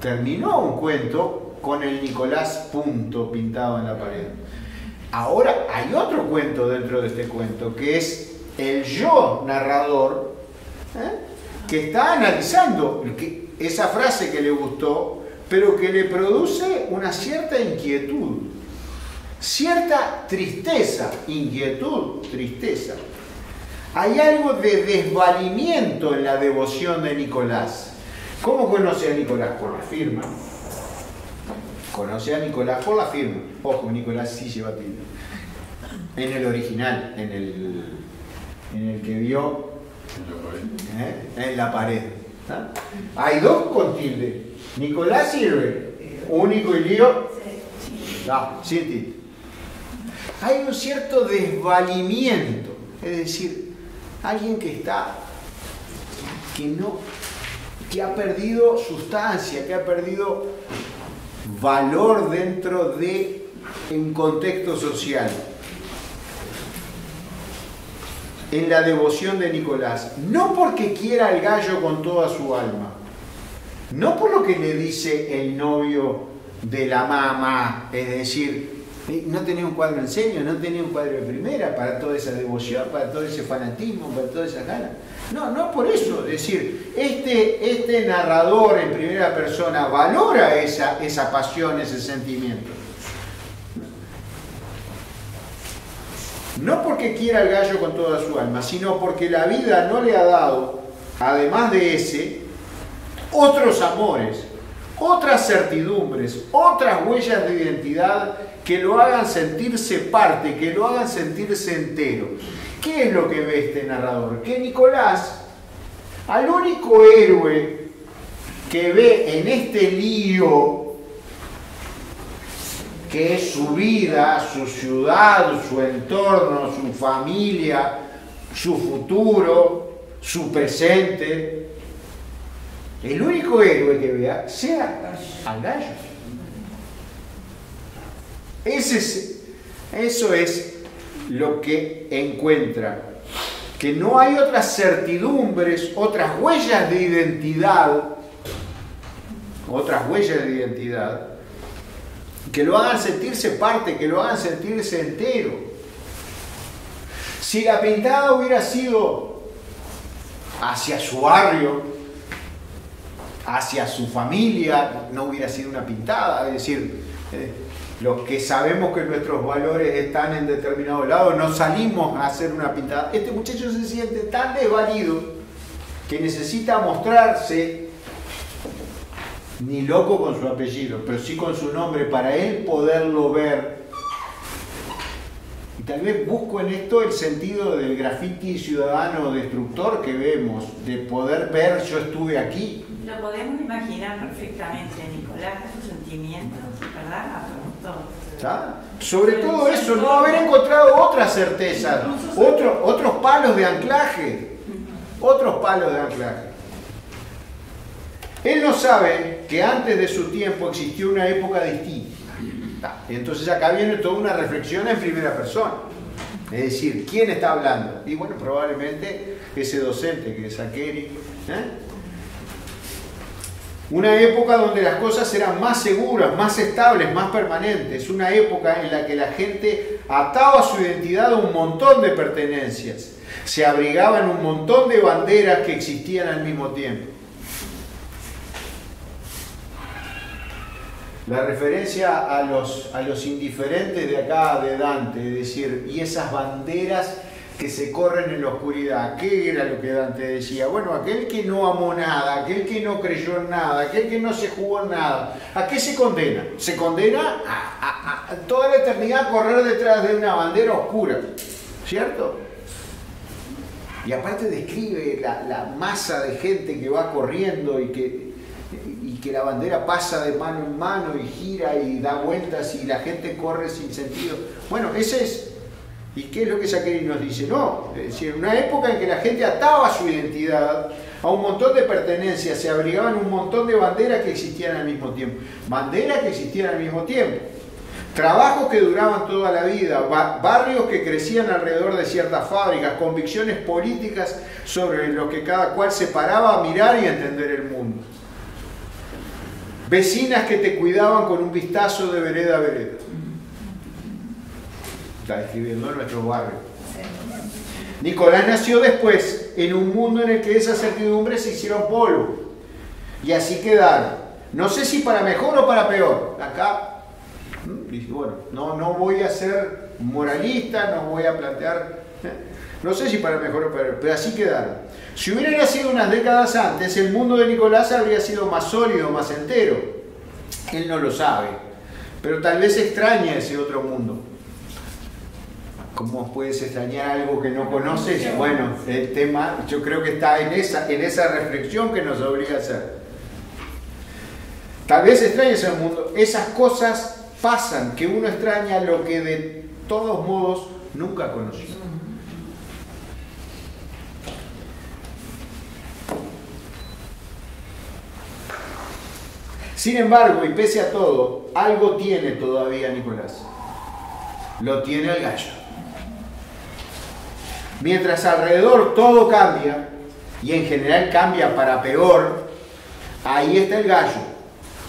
Terminó un cuento con el Nicolás, punto, pintado en la pared. Ahora hay otro cuento dentro de este cuento, que es el yo narrador, que está analizando esa frase que le gustó, pero que le produce una cierta inquietud, cierta tristeza, inquietud, tristeza. Hay algo de desvalimiento en la devoción de Nicolás. ¿Cómo conoce a Nicolás? Por la firma. Conoce a Nicolás por la firma. Ojo, Nicolás sí lleva tilde. En el original, en el que vio en la pared. ¿Ah? Hay 2 con tilde. Nicolás sirve, único y lío, no, sin tilde. Hay un cierto desvalimiento, es decir, alguien que ha perdido sustancia, que ha perdido valor dentro de un contexto social. En la devoción de Nicolás, no porque quiera al gallo con toda su alma, no por lo que le dice el novio de la mamá, es decir, No tenía un cuadro en serio, no tenía un cuadro de primera para toda esa devoción, para todo ese fanatismo, para toda esa gana. No por eso. Es decir, este narrador en primera persona valora esa pasión, ese sentimiento. No porque quiera el gallo con toda su alma, sino porque la vida no le ha dado, además de ese, otros amores, otras certidumbres, otras huellas de identidad que lo hagan sentirse parte, que lo hagan sentirse entero. ¿Qué es lo que ve este narrador? Que Nicolás, al único héroe que ve en este lío, que es su vida, su ciudad, su entorno, su familia, su futuro, su presente, el único héroe que vea sea al gallo. Eso es lo que encuentra, que no hay otras certidumbres, otras huellas de identidad, que lo hagan sentirse parte, que lo hagan sentirse entero. Si la pintada hubiera sido hacia su barrio, hacia su familia, no hubiera sido una pintada. Es decir, los que sabemos que nuestros valores están en determinado lado, no salimos a hacer una pintada. Este muchacho se siente tan desvalido que necesita mostrarse, ni loco con su apellido, pero sí con su nombre, para él poderlo ver. Y tal vez busco en esto el sentido del graffiti ciudadano destructor que vemos, de poder ver, yo estuve aquí. Lo podemos imaginar perfectamente, Nicolás, sus sentimientos, ¿verdad? ¿Está? Sobre todo eso, no haber encontrado otras certezas, otros palos de anclaje, Él no sabe que antes de su tiempo existió una época distinta. Y entonces acá viene toda una reflexión en primera persona. Es decir, ¿quién está hablando? Y bueno, probablemente ese docente que es Aqueri. Una época donde las cosas eran más seguras, más estables, más permanentes. Una época en la que la gente ataba a su identidad a un montón de pertenencias. Se abrigaban un montón de banderas que existían al mismo tiempo. La referencia a los indiferentes de acá, de Dante, es decir, y esas banderas que se corren en la oscuridad. ¿Qué era lo que Dante decía? Bueno, aquel que no amó nada, aquel que no creyó en nada, aquel que no se jugó en nada, ¿a qué se condena? Se condena a toda la eternidad a correr detrás de una bandera oscura, ¿cierto? Y aparte describe la masa de gente que va corriendo y que la bandera pasa de mano en mano y gira y da vueltas y la gente corre sin sentido. Bueno, ese es. ¿Y qué es lo que Aqueri nos dice? No, es decir, una época en que la gente ataba su identidad a un montón de pertenencias, se abrigaban un montón de banderas que existían al mismo tiempo. Banderas que existían al mismo tiempo. Trabajos que duraban toda la vida, barrios que crecían alrededor de ciertas fábricas, convicciones políticas sobre lo que cada cual se paraba a mirar y a entender el mundo. Vecinas que te cuidaban con un vistazo de vereda a vereda. Está describiendo nuestro barrio. Nicolás nació después en un mundo en el que esas certidumbres se hicieron polvo. Y así quedaron. No sé si para mejor o para peor. Acá, dice, bueno, no voy a ser moralista, no voy a plantear... No sé si para mejor o para peor, pero así quedaron. Si hubiera nacido unas décadas antes, el mundo de Nicolás habría sido más sólido, más entero. Él no lo sabe, pero tal vez extraña ese otro mundo. ¿Cómo puedes extrañar algo que no conoces? Bueno, el tema yo creo que está en esa reflexión que nos obliga a hacer. Tal vez extraña ese mundo. Esas cosas pasan, que uno extraña lo que de todos modos nunca conoció. Sin embargo, y pese a todo, algo tiene todavía Nicolás. Lo tiene el gallo. Mientras alrededor todo cambia, y en general cambia para peor, ahí está el gallo.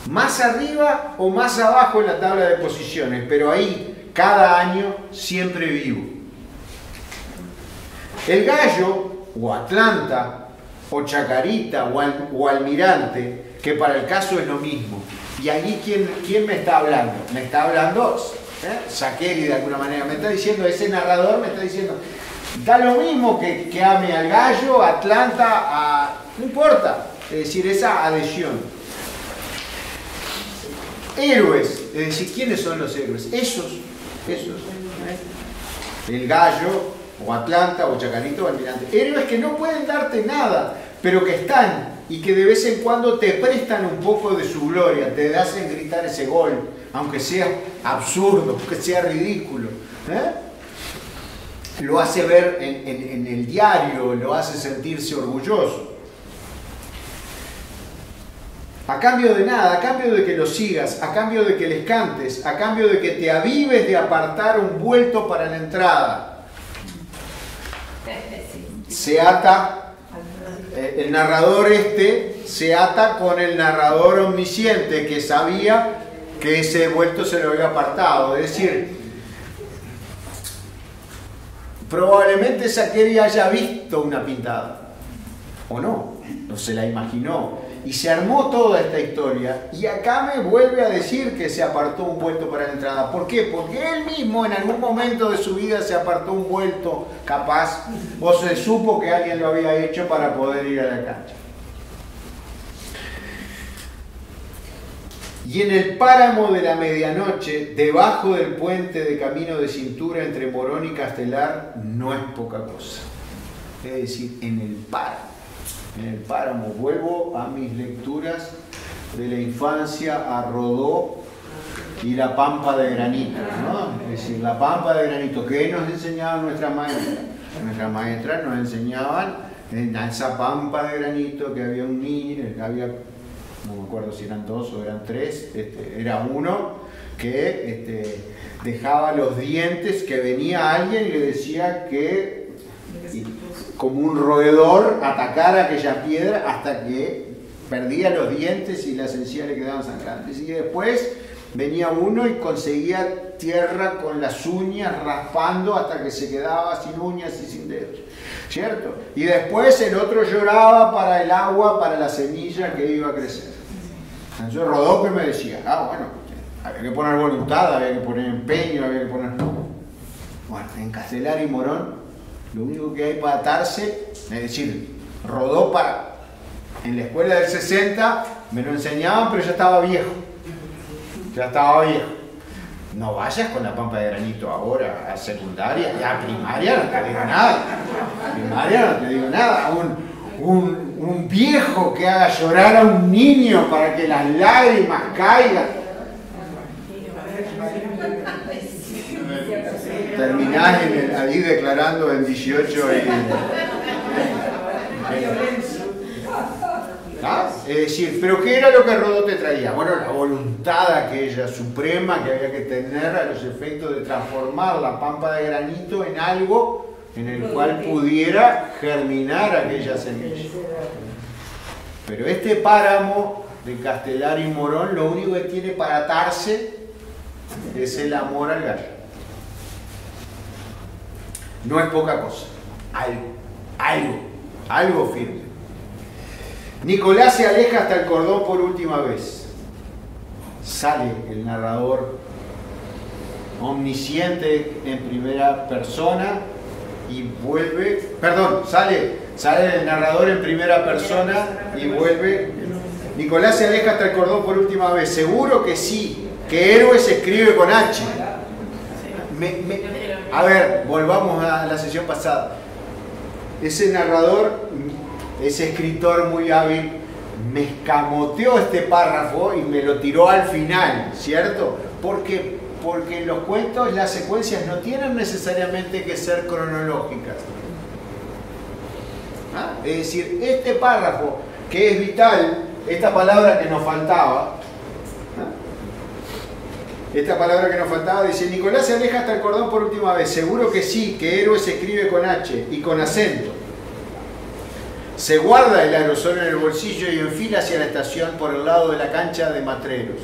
Más arriba o más abajo en la tabla de posiciones, pero ahí, cada año, siempre vivo. El Gallo, o Atlanta, o Chacarita, o Almirante, que para el caso es lo mismo. Y allí, ¿quién me está hablando? Me está hablando Saccheri, de alguna manera. Me está diciendo, ese narrador me está diciendo, da lo mismo que ame al Gallo, a Atlanta, no importa. Es decir, esa adhesión. Héroes, es decir, ¿quiénes son los héroes? Esos. El Gallo, o Atlanta, o Chacarito, o Almirante. Héroes que no pueden darte nada, pero que están y que de vez en cuando te prestan un poco de su gloria, te hacen gritar ese gol, aunque sea absurdo, aunque sea ridículo. Lo hace ver en el diario, lo hace sentirse orgulloso. A cambio de nada, a cambio de que los sigas, a cambio de que les cantes, a cambio de que te avives de apartar un vuelto para la entrada. Se ata, el narrador se ata con el narrador omnisciente que sabía que ese vuelto se lo había apartado. Es decir, probablemente Saccheri haya visto una pintada, o no se la imaginó. Y se armó toda esta historia, y acá me vuelve a decir que se apartó un vuelto para la entrada. ¿Por qué? Porque él mismo en algún momento de su vida se apartó un vuelto, capaz, o se supo que alguien lo había hecho para poder ir a la cancha. Y en el páramo de la medianoche, debajo del puente de camino de cintura entre Morón y Castelar, no es poca cosa. Es decir, en el páramo, vuelvo a mis lecturas de la infancia, a Rodó y la pampa de granito, ¿no? Es decir, la pampa de granito, ¿qué nos enseñaban nuestras maestras? Nuestras maestras nos enseñaban en esa pampa de granito que había un niño, no me acuerdo si eran 2 o eran 3, era uno que dejaba los dientes, que venía alguien y le decía que como un roedor atacara aquella piedra hasta que perdía los dientes y las encías le quedaban sangrantes. Y después venía uno y conseguía tierra con las uñas, raspando hasta que se quedaba sin uñas y sin dedos, ¿cierto? Y después el otro lloraba para el agua, para la semilla que iba a crecer. Entonces Rodó me decía, bueno, había que poner voluntad, había que poner empeño, había que poner... Bueno, en Castelar y Morón lo único que hay para atarse, es decir, Rodó en la escuela del 60 me lo enseñaban, pero ya estaba viejo. No vayas con la pampa de granito ahora a secundaria, y a primaria no te digo nada. Un viejo que haga llorar a un niño para que las lágrimas caigan. Terminás ahí declarando en 18 Es decir, ¿pero qué era lo que Rodó te traía? Bueno, la voluntad aquella suprema que había que tener a los efectos de transformar la pampa de granito en algo en el cual pudiera germinar aquella semilla. Pero este páramo de Castelar y Morón lo único que tiene para atarse es el amor al gallo. No es poca cosa, algo firme. Nicolás se aleja hasta el cordón por última vez. Sale el narrador omnisciente en primera persona y vuelve, sale el narrador en primera persona y vuelve. Nicolás se aleja hasta el cordón por última vez. Seguro que sí, que héroe se escribe con H. A ver, volvamos a la sesión pasada. Ese narrador, ese escritor muy hábil, me escamoteó este párrafo y me lo tiró al final, ¿cierto? Porque en los cuentos las secuencias no tienen necesariamente que ser cronológicas. Es decir, este párrafo que es vital, esta palabra que nos faltaba, dice: Nicolás se aleja hasta el cordón por última vez. Seguro que sí, que héroe se escribe con H y con acento. Se guarda el aerosol en el bolsillo y enfila hacia la estación por el lado de la cancha de Matreros.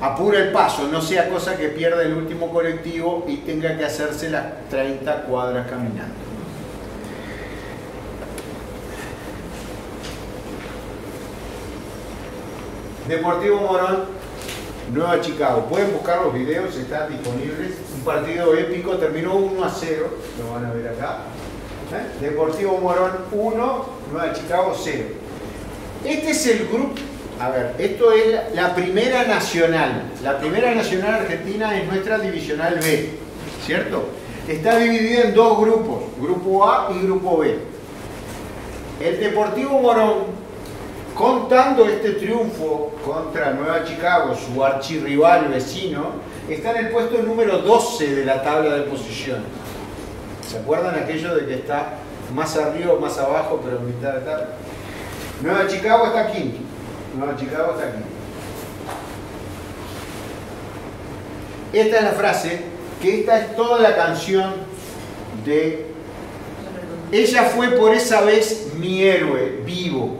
apura el paso, no sea cosa que pierda el último colectivo y tenga que hacerse las 30 cuadras caminando. Deportivo Morón, Nueva Chicago. Pueden buscar los videos, están disponibles. Un partido épico, terminó 1-0, lo van a ver acá. Deportivo Morón 1, Nueva Chicago 0. Este es el grupo. A ver, esto es la primera nacional. La primera nacional argentina es nuestra divisional B, ¿cierto? Está dividida en dos grupos, grupo A y grupo B. El Deportivo Morón, contando este triunfo contra Nueva Chicago, su archirrival vecino, está en el puesto número 12 de la tabla de posiciones. ¿Se acuerdan aquello de que está más arriba o más abajo, pero en mitad de tabla? Nueva Chicago está quinto. Nueva Chicago está aquí. Esta es la frase, que esta es toda la canción de ella fue por esa vez mi héroe vivo.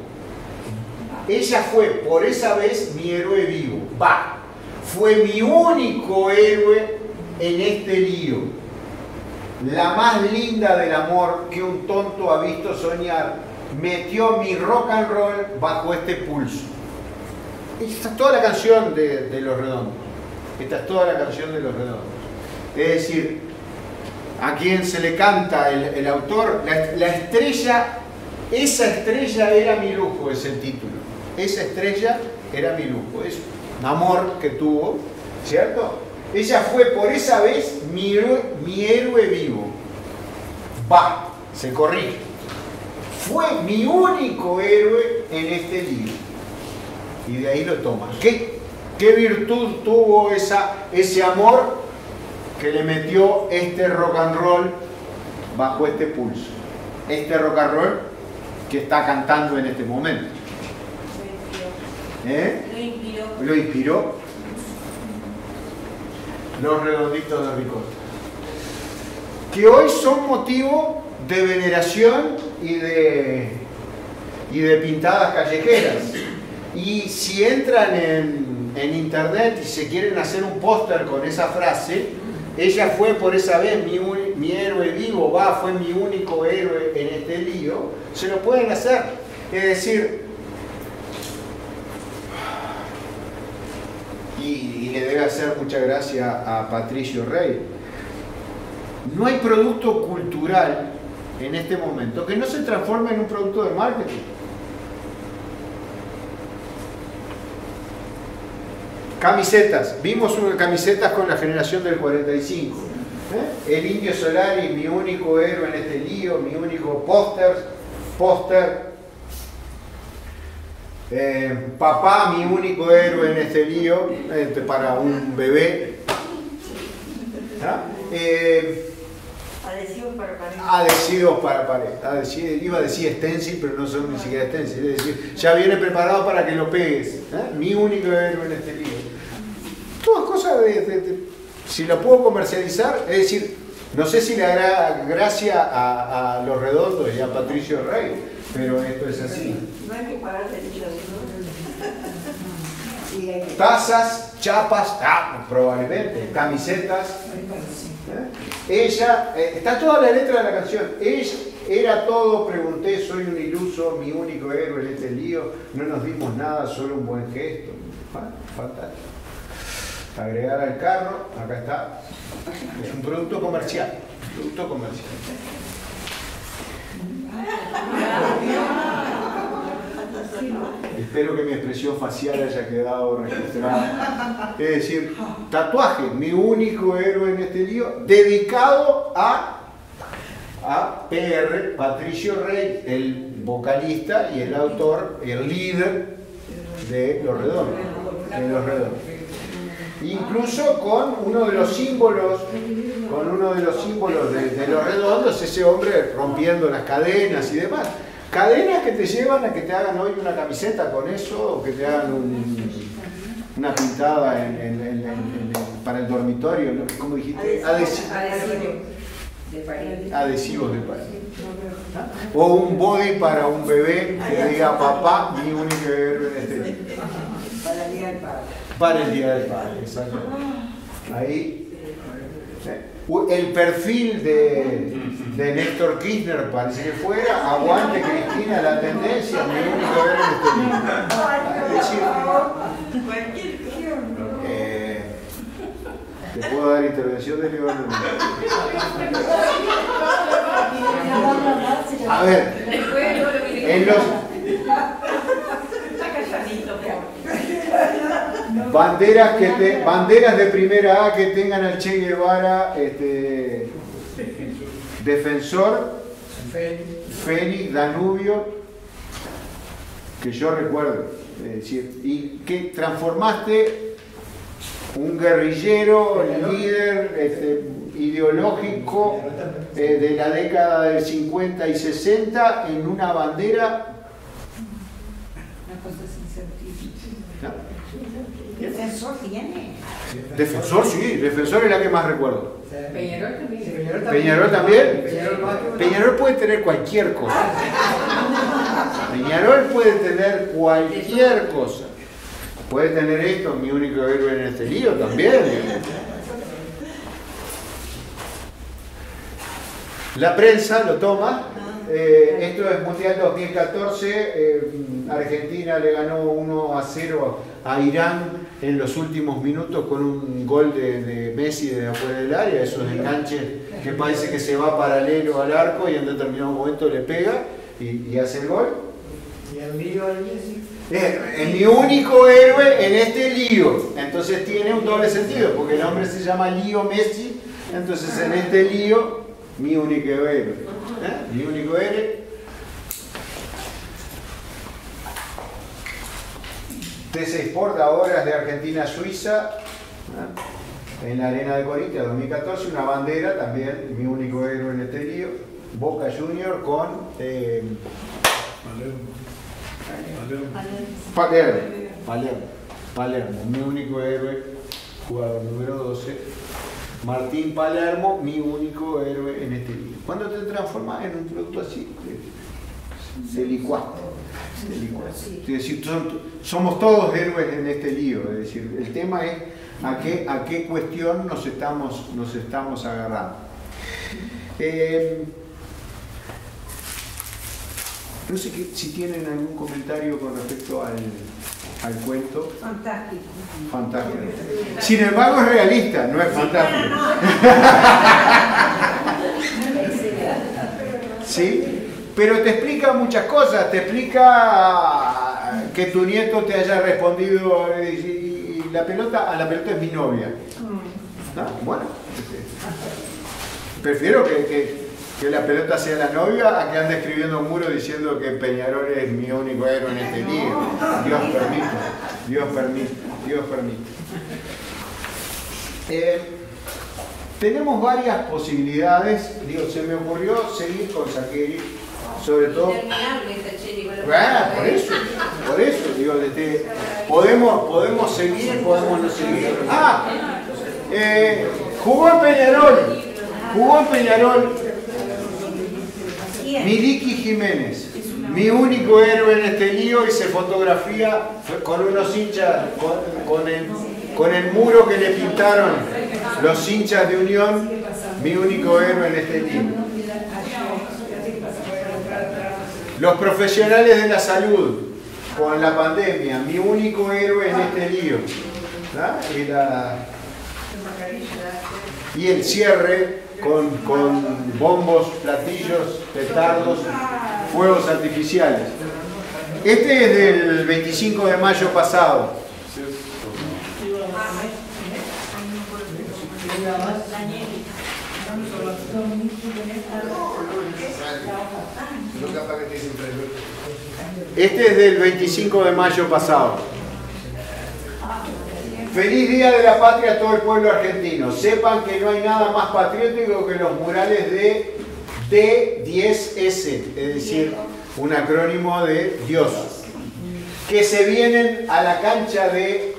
Ella fue por esa vez mi héroe vivo. Va. Fue mi único héroe en este lío. La más linda del amor que un tonto ha visto soñar. Metió mi rock and roll bajo este pulso. Esta es toda la canción de Los Redondos. Esta es toda la canción de Los Redondos. Es decir, a quien se le canta el autor, la estrella, esa estrella era mi lujo, es el título. Esa estrella era mi lujo. Es un amor que tuvo, ¿cierto? Ella fue por esa vez mi héroe vivo. Va, se corrige. Fue mi único héroe en este libro. Y de ahí lo toma. ¿Qué virtud tuvo ese amor que le metió este rock and roll bajo este pulso? Este rock and roll que está cantando en este momento. Lo inspiró. Los Redonditos de Ricota. Que hoy son motivo de veneración y de pintadas callejeras. Y si entran en internet y se quieren hacer un póster con esa frase, ella fue por esa vez mi héroe vivo, fue mi único héroe en este lío, se lo pueden hacer. Es decir, y le debe hacer mucha gracia a Patricio Rey, no hay producto cultural en este momento que no se transforme en un producto de marketing. Camisetas, vimos camisetas con la generación del 45. El Indio Solari, mi único héroe en este lío, mi único póster. Papá, mi único héroe en este lío, para un bebé. Adhesivos para pared. Adhesivos para pared. Iba a decir stencil, pero no son ni siquiera stencil. Es decir, ya viene preparado para que lo pegues. Mi único héroe en este lío. Todas cosas si lo puedo comercializar, es decir, no sé si le hará gracia a Los Redondos y a Patricio Rey, pero esto es así. No hay que pagar derechos, ¿no? Tazas, chapas, probablemente, camisetas. Ella, está toda la letra de la canción. Ella era todo, pregunté, soy un iluso, mi único héroe en este lío, no nos dimos nada, solo un buen gesto. Fantástico. Agregar al carro, acá está. Es un producto comercial. Espero que mi expresión facial haya quedado registrada. Es decir, tatuaje, mi único héroe en este lío, dedicado a PR, Patricio Rey, el vocalista y el autor, el líder de Los Redondos. Incluso con uno de los símbolos, de Los Redondos, ese hombre rompiendo las cadenas y demás. Cadenas que te llevan a que te hagan hoy una camiseta con eso, o que te hagan una pintada para el dormitorio, ¿no? ¿Cómo dijiste? Adhesivos de pared. O un body para un bebé que diga papá, mi único héroe en este día. Para el Día del Padre. Para el Día del Padre, exacto. Ahí. El perfil de Néstor Kirchner parece que fuera: aguante Cristina la tendencia, mi único ver en este libro. Es decir, Cualquier cosa. ¿te puedo dar intervención de León? A ver, en los Está calladito, banderas de primera A que tengan al Che Guevara, Defensor, Fénix, Danubio, que yo recuerdo, es decir, y que transformaste un guerrillero, líder ideológico de la década del 50 y 60 en una bandera. Una cosa sin sentido. ¿No? ¿Defensor tiene? Defensor, sí, Defensor es la que más recuerdo. Peñarol también. Peñarol también. Peñarol Peñarol puede tener cualquier cosa. Peñarol puede tener cualquier cosa. Puede tener esto, mi único héroe en este lío también. La prensa lo toma. Esto es Mundial 2014. Argentina le ganó 1-0 a Irán en los últimos minutos con un gol de Messi desde afuera del área. Esos enganches que parece que se va paralelo al arco y en determinado momento le pega y hace el gol. Y el lío al Messi. Es mi único héroe en este lío. Entonces tiene un doble sentido, porque el hombre se llama Lío Messi. Entonces en este lío, mi único héroe. Mi único héroe. TC Sport ahora es de Argentina a Suiza. En la Arena de Corinthians 2014, una bandera también, mi único héroe en este lío. Boca Junior con Palermo, mi único héroe, jugador número 12. Martín Palermo, mi único héroe en este lío. ¿Cuándo te transformas en un producto así? Se licuaste. Es decir, somos todos héroes en este lío. Es decir, el tema es a qué cuestión nos estamos agarrando. No sé si tienen algún comentario con respecto al cuento. Fantástico. Fantástico. Sin embargo, es realista, no es fantástico. ¿Sí? Pero te explica muchas cosas. Te explica que tu nieto te haya respondido y a la pelota es mi novia. ¿No? Bueno, prefiero que la pelota sea la novia a que ande escribiendo un muro diciendo que Peñarol es mi único héroe en este lío. Dios permite. Tenemos varias posibilidades. Se me ocurrió seguir con Saccheri, sobre todo. Por eso, podemos seguir, podemos no seguir. Jugó en Peñarol. Miliki Jiménez, mi único héroe en este lío, y se fotografía con unos hinchas, con el muro que le pintaron los hinchas de Unión, mi único héroe en este lío. Los profesionales de la salud, con la pandemia, mi único héroe en este lío. Y el cierre con bombos, platillos, petardos, fuegos artificiales. Este es del 25 de mayo pasado. Este es del 25 de mayo pasado. Feliz Día de la Patria a todo el pueblo argentino. Sepan que no hay nada más patriótico que los murales de D10S, es decir, un acrónimo de Dios, que se vienen a la cancha de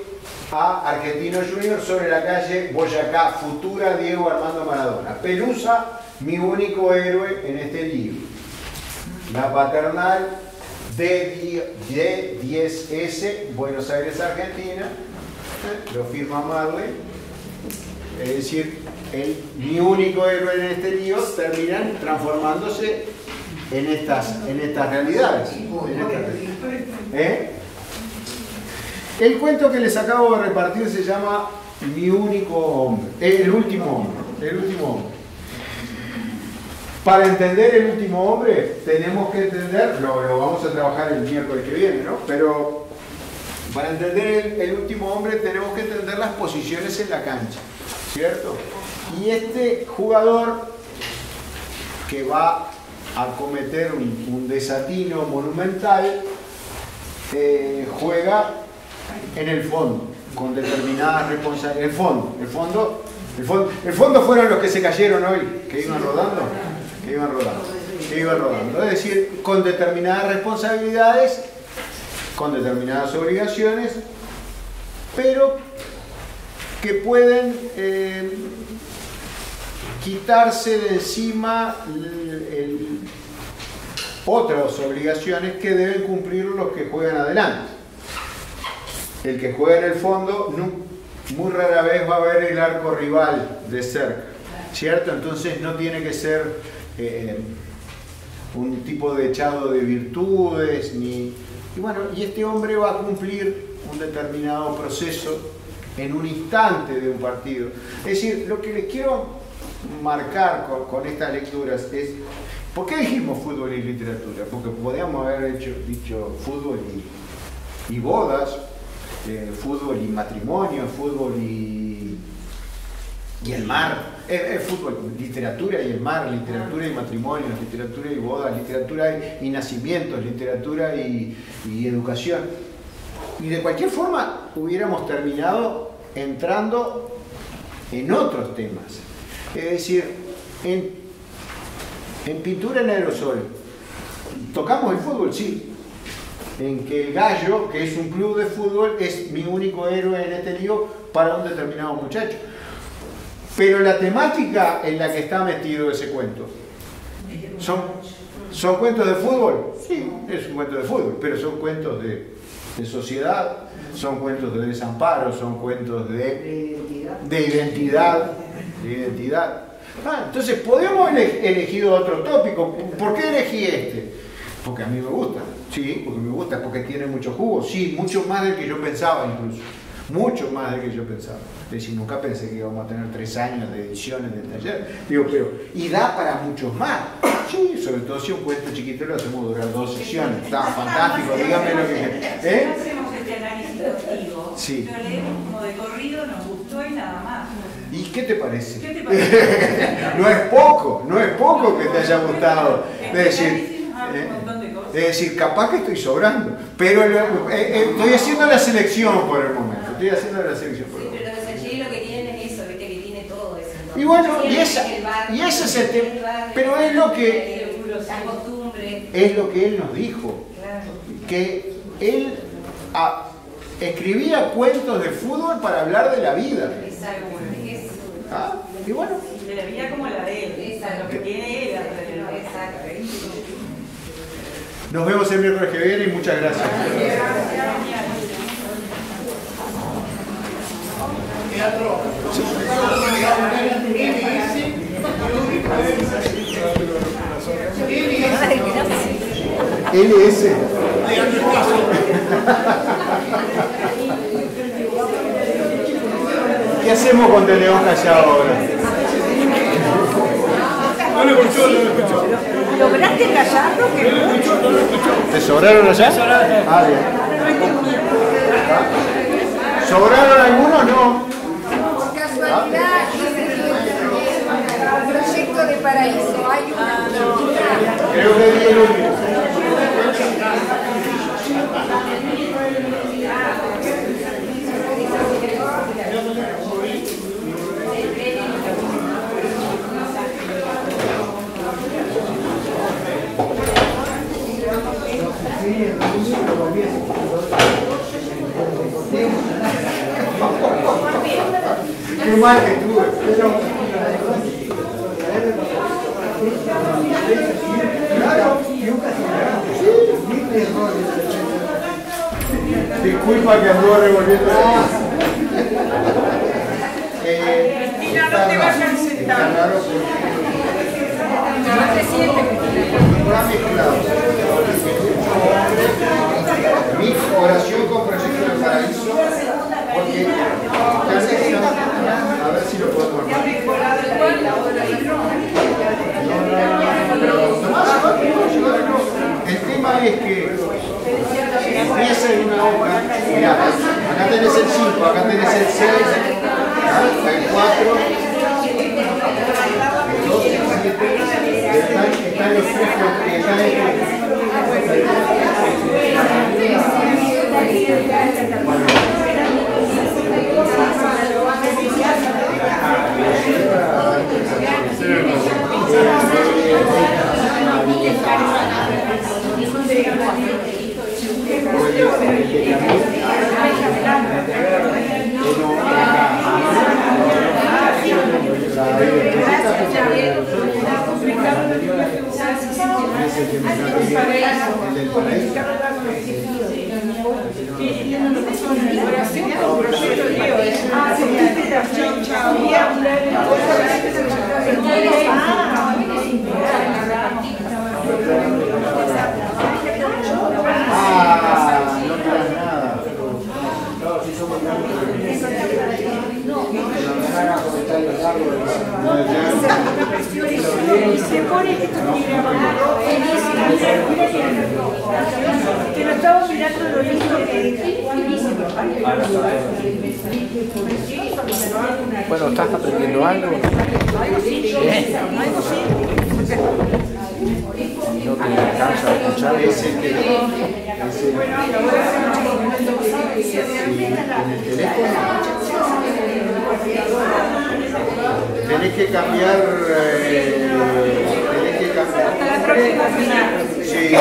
Argentino Junior sobre la calle Boyacá, futura Diego Armando Maradona. Pelusa, mi único héroe en este libro. La paternal D10S, Buenos Aires, Argentina, lo firma Marley, es decir, mi único héroe en este lío terminan transformándose en estas realidades. El cuento que les acabo de repartir se llama Mi único hombre, el último hombre. Para entender el último hombre tenemos que entender, lo vamos a trabajar el miércoles que viene, ¿no? Pero para entender el último hombre tenemos que entender las posiciones en la cancha, ¿cierto? Y este jugador que va a cometer un desatino monumental juega en el fondo, con determinadas responsabilidades. El fondo fueron los que se cayeron hoy, que iban rodando. Es decir, con determinadas responsabilidades, con determinadas obligaciones, pero que pueden quitarse de encima otras obligaciones que deben cumplir los que juegan adelante. El que juega en el fondo muy rara vez va a ver el arco rival de cerca, ¿cierto? Entonces no tiene que ser un tipo de echado de virtudes, y este hombre va a cumplir un determinado proceso en un instante de un partido. Es decir, lo que les quiero marcar con estas lecturas es, ¿por qué dijimos fútbol y literatura? Porque podíamos haber dicho fútbol y bodas, fútbol y matrimonio, fútbol y el mar, fútbol, literatura y el mar, literatura y matrimonio, literatura y bodas, literatura y nacimientos, literatura y educación. Y de cualquier forma hubiéramos terminado entrando en otros temas. Es decir, en pintura en aerosol, ¿tocamos el fútbol? Sí. En que el Gallo, que es un club de fútbol, es mi único héroe en este lío para un determinado muchacho. Pero la temática en la que está metido ese cuento, ¿son cuentos de fútbol? Sí, es un cuento de fútbol, pero son cuentos de sociedad, son cuentos de desamparo, son cuentos de identidad. Entonces, podemos haber elegido otro tópico. ¿Por qué elegí este? Porque a mí me gusta. Sí, porque me gusta, porque tiene mucho jugo. Sí, mucho más del que yo pensaba incluso. Mucho más del que yo pensaba. Es decir, nunca pensé que íbamos a tener 3 años de ediciones del taller. Y da para muchos más. Sí, sobre todo si un cuento chiquito lo hacemos durar 2 sesiones. Está fantástico, dígame lo que... Hacemos este análisis contigo. Sí. Lo leemos como de corrido, nos gustó y nada más. ¿Y qué te parece? No es poco que te haya gustado. Es decir, capaz que estoy sobrando, pero estoy haciendo la selección por el momento. Sí, pero los Sacheri lo que tienen es eso, ¿viste? Que tiene todo eso, ¿no? Y bueno, y ese es el tema. Pero es lo que él nos dijo. Claro. Que él escribía cuentos de fútbol para hablar de la vida. Exacto. Y bueno. De la vida como la de él. Exacto. Lo que tiene él. Exacto. Nos vemos el miércoles que viene y muchas gracias. Teatro. LS. ¿Qué hacemos con De León callado ahora? No lo escuchó. ¿Lograste callarlo? ¿Te sobraron allá? Ah, bien. ¿Sobraron algunos? No. Por casualidad, el proyecto de Paraíso, hay una... Creo que vi el último. Qué mal que estuve. Claro, y un castigado. Mil errores. Disculpa que anduvo revolviendo. Cristina, no te vayas a sentar. Está raro porque está mezclado. Mi oración con Proyecto del Paraíso, porque a ver si lo podemos armar. El tema es que empieza en una hoja. Mirá, acá tenés el 5, acá tenés el 6, el 4, el 2, el 7. Están los tres que están en Pero estamos mirando lo lindo que es. Bueno, ¿estás aprendiendo algo? ¿No te alcanza a escuchar? en el teléfono. Tenés que cambiar. Sí,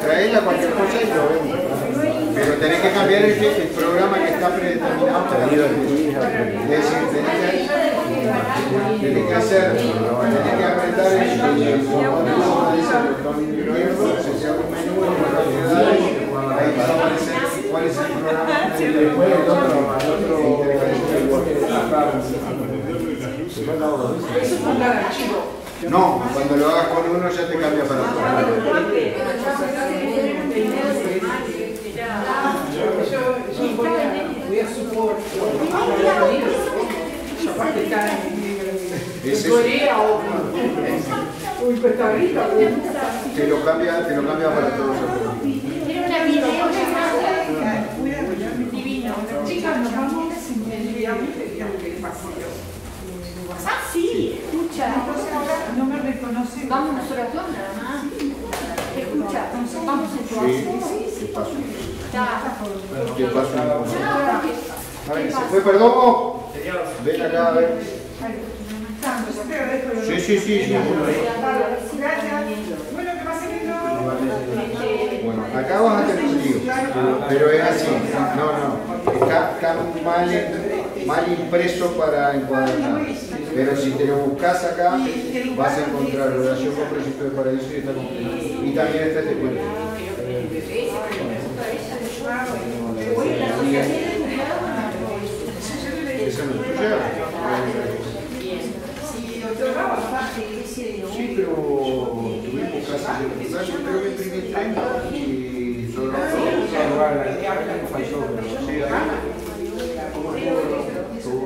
traela cualquier cosa y lo vemos. Pero tenés que cambiar el programa que está predeterminado. Es decir, tenés que hacer, tenés que apretar el botón se abre un menú, ahí va a aparecer cuál es el programa. Después el otro. No, cuando lo hagas con uno ya te cambia para otro. Te lo cambia para todos. Tiene una video divino. Chicas, nos vamos sí, escucha. No me reconoce. Vamos nosotros dos nada más. Escucha, vamos a tu ¿Qué pasó? ¿Qué pasó? ¿Se fue Perdomo? Ven acá a ver. Sí. Bueno, que pasa que no. Bueno, acá vas a tener un lío, pero es así. No. Está mal impreso para encuadernar. Pero si te lo buscas acá, vas a encontrar relación con Proyecto del Paraíso y está completo. Y también está este cuento. ¿Esa no es tuya? Sí, pero tuvimos casi yo creo que imprimí 30 y solo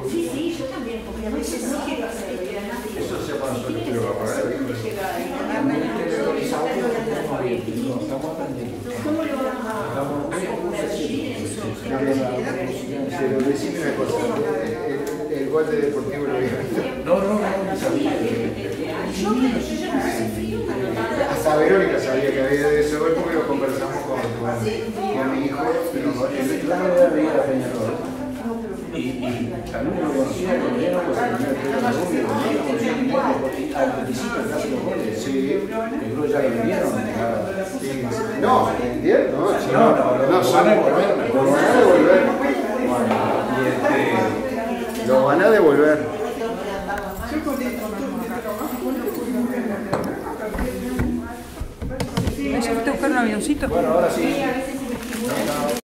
Sí, yo también, porque a veces sí quiero hacer. Eso se pasó, pero va a pagar. ¿Cómo lo vamos a Pero decime una cosa, el gol de Deportivo lo vi. No sabía. Hasta Verónica sabía que había de ese gol porque lo conversamos con mi hijo. Yo no había leído a Peñarol. Y también lo conocía con Leno, pues el primer Pedro porque al principio casi los goles. Sí. El gol ya lo vendieron. No, ¿vendieron? No, van a devolver. Lo van a devolver. ¿Ya fuiste a buscar un avioncito? Bueno, ahora sí.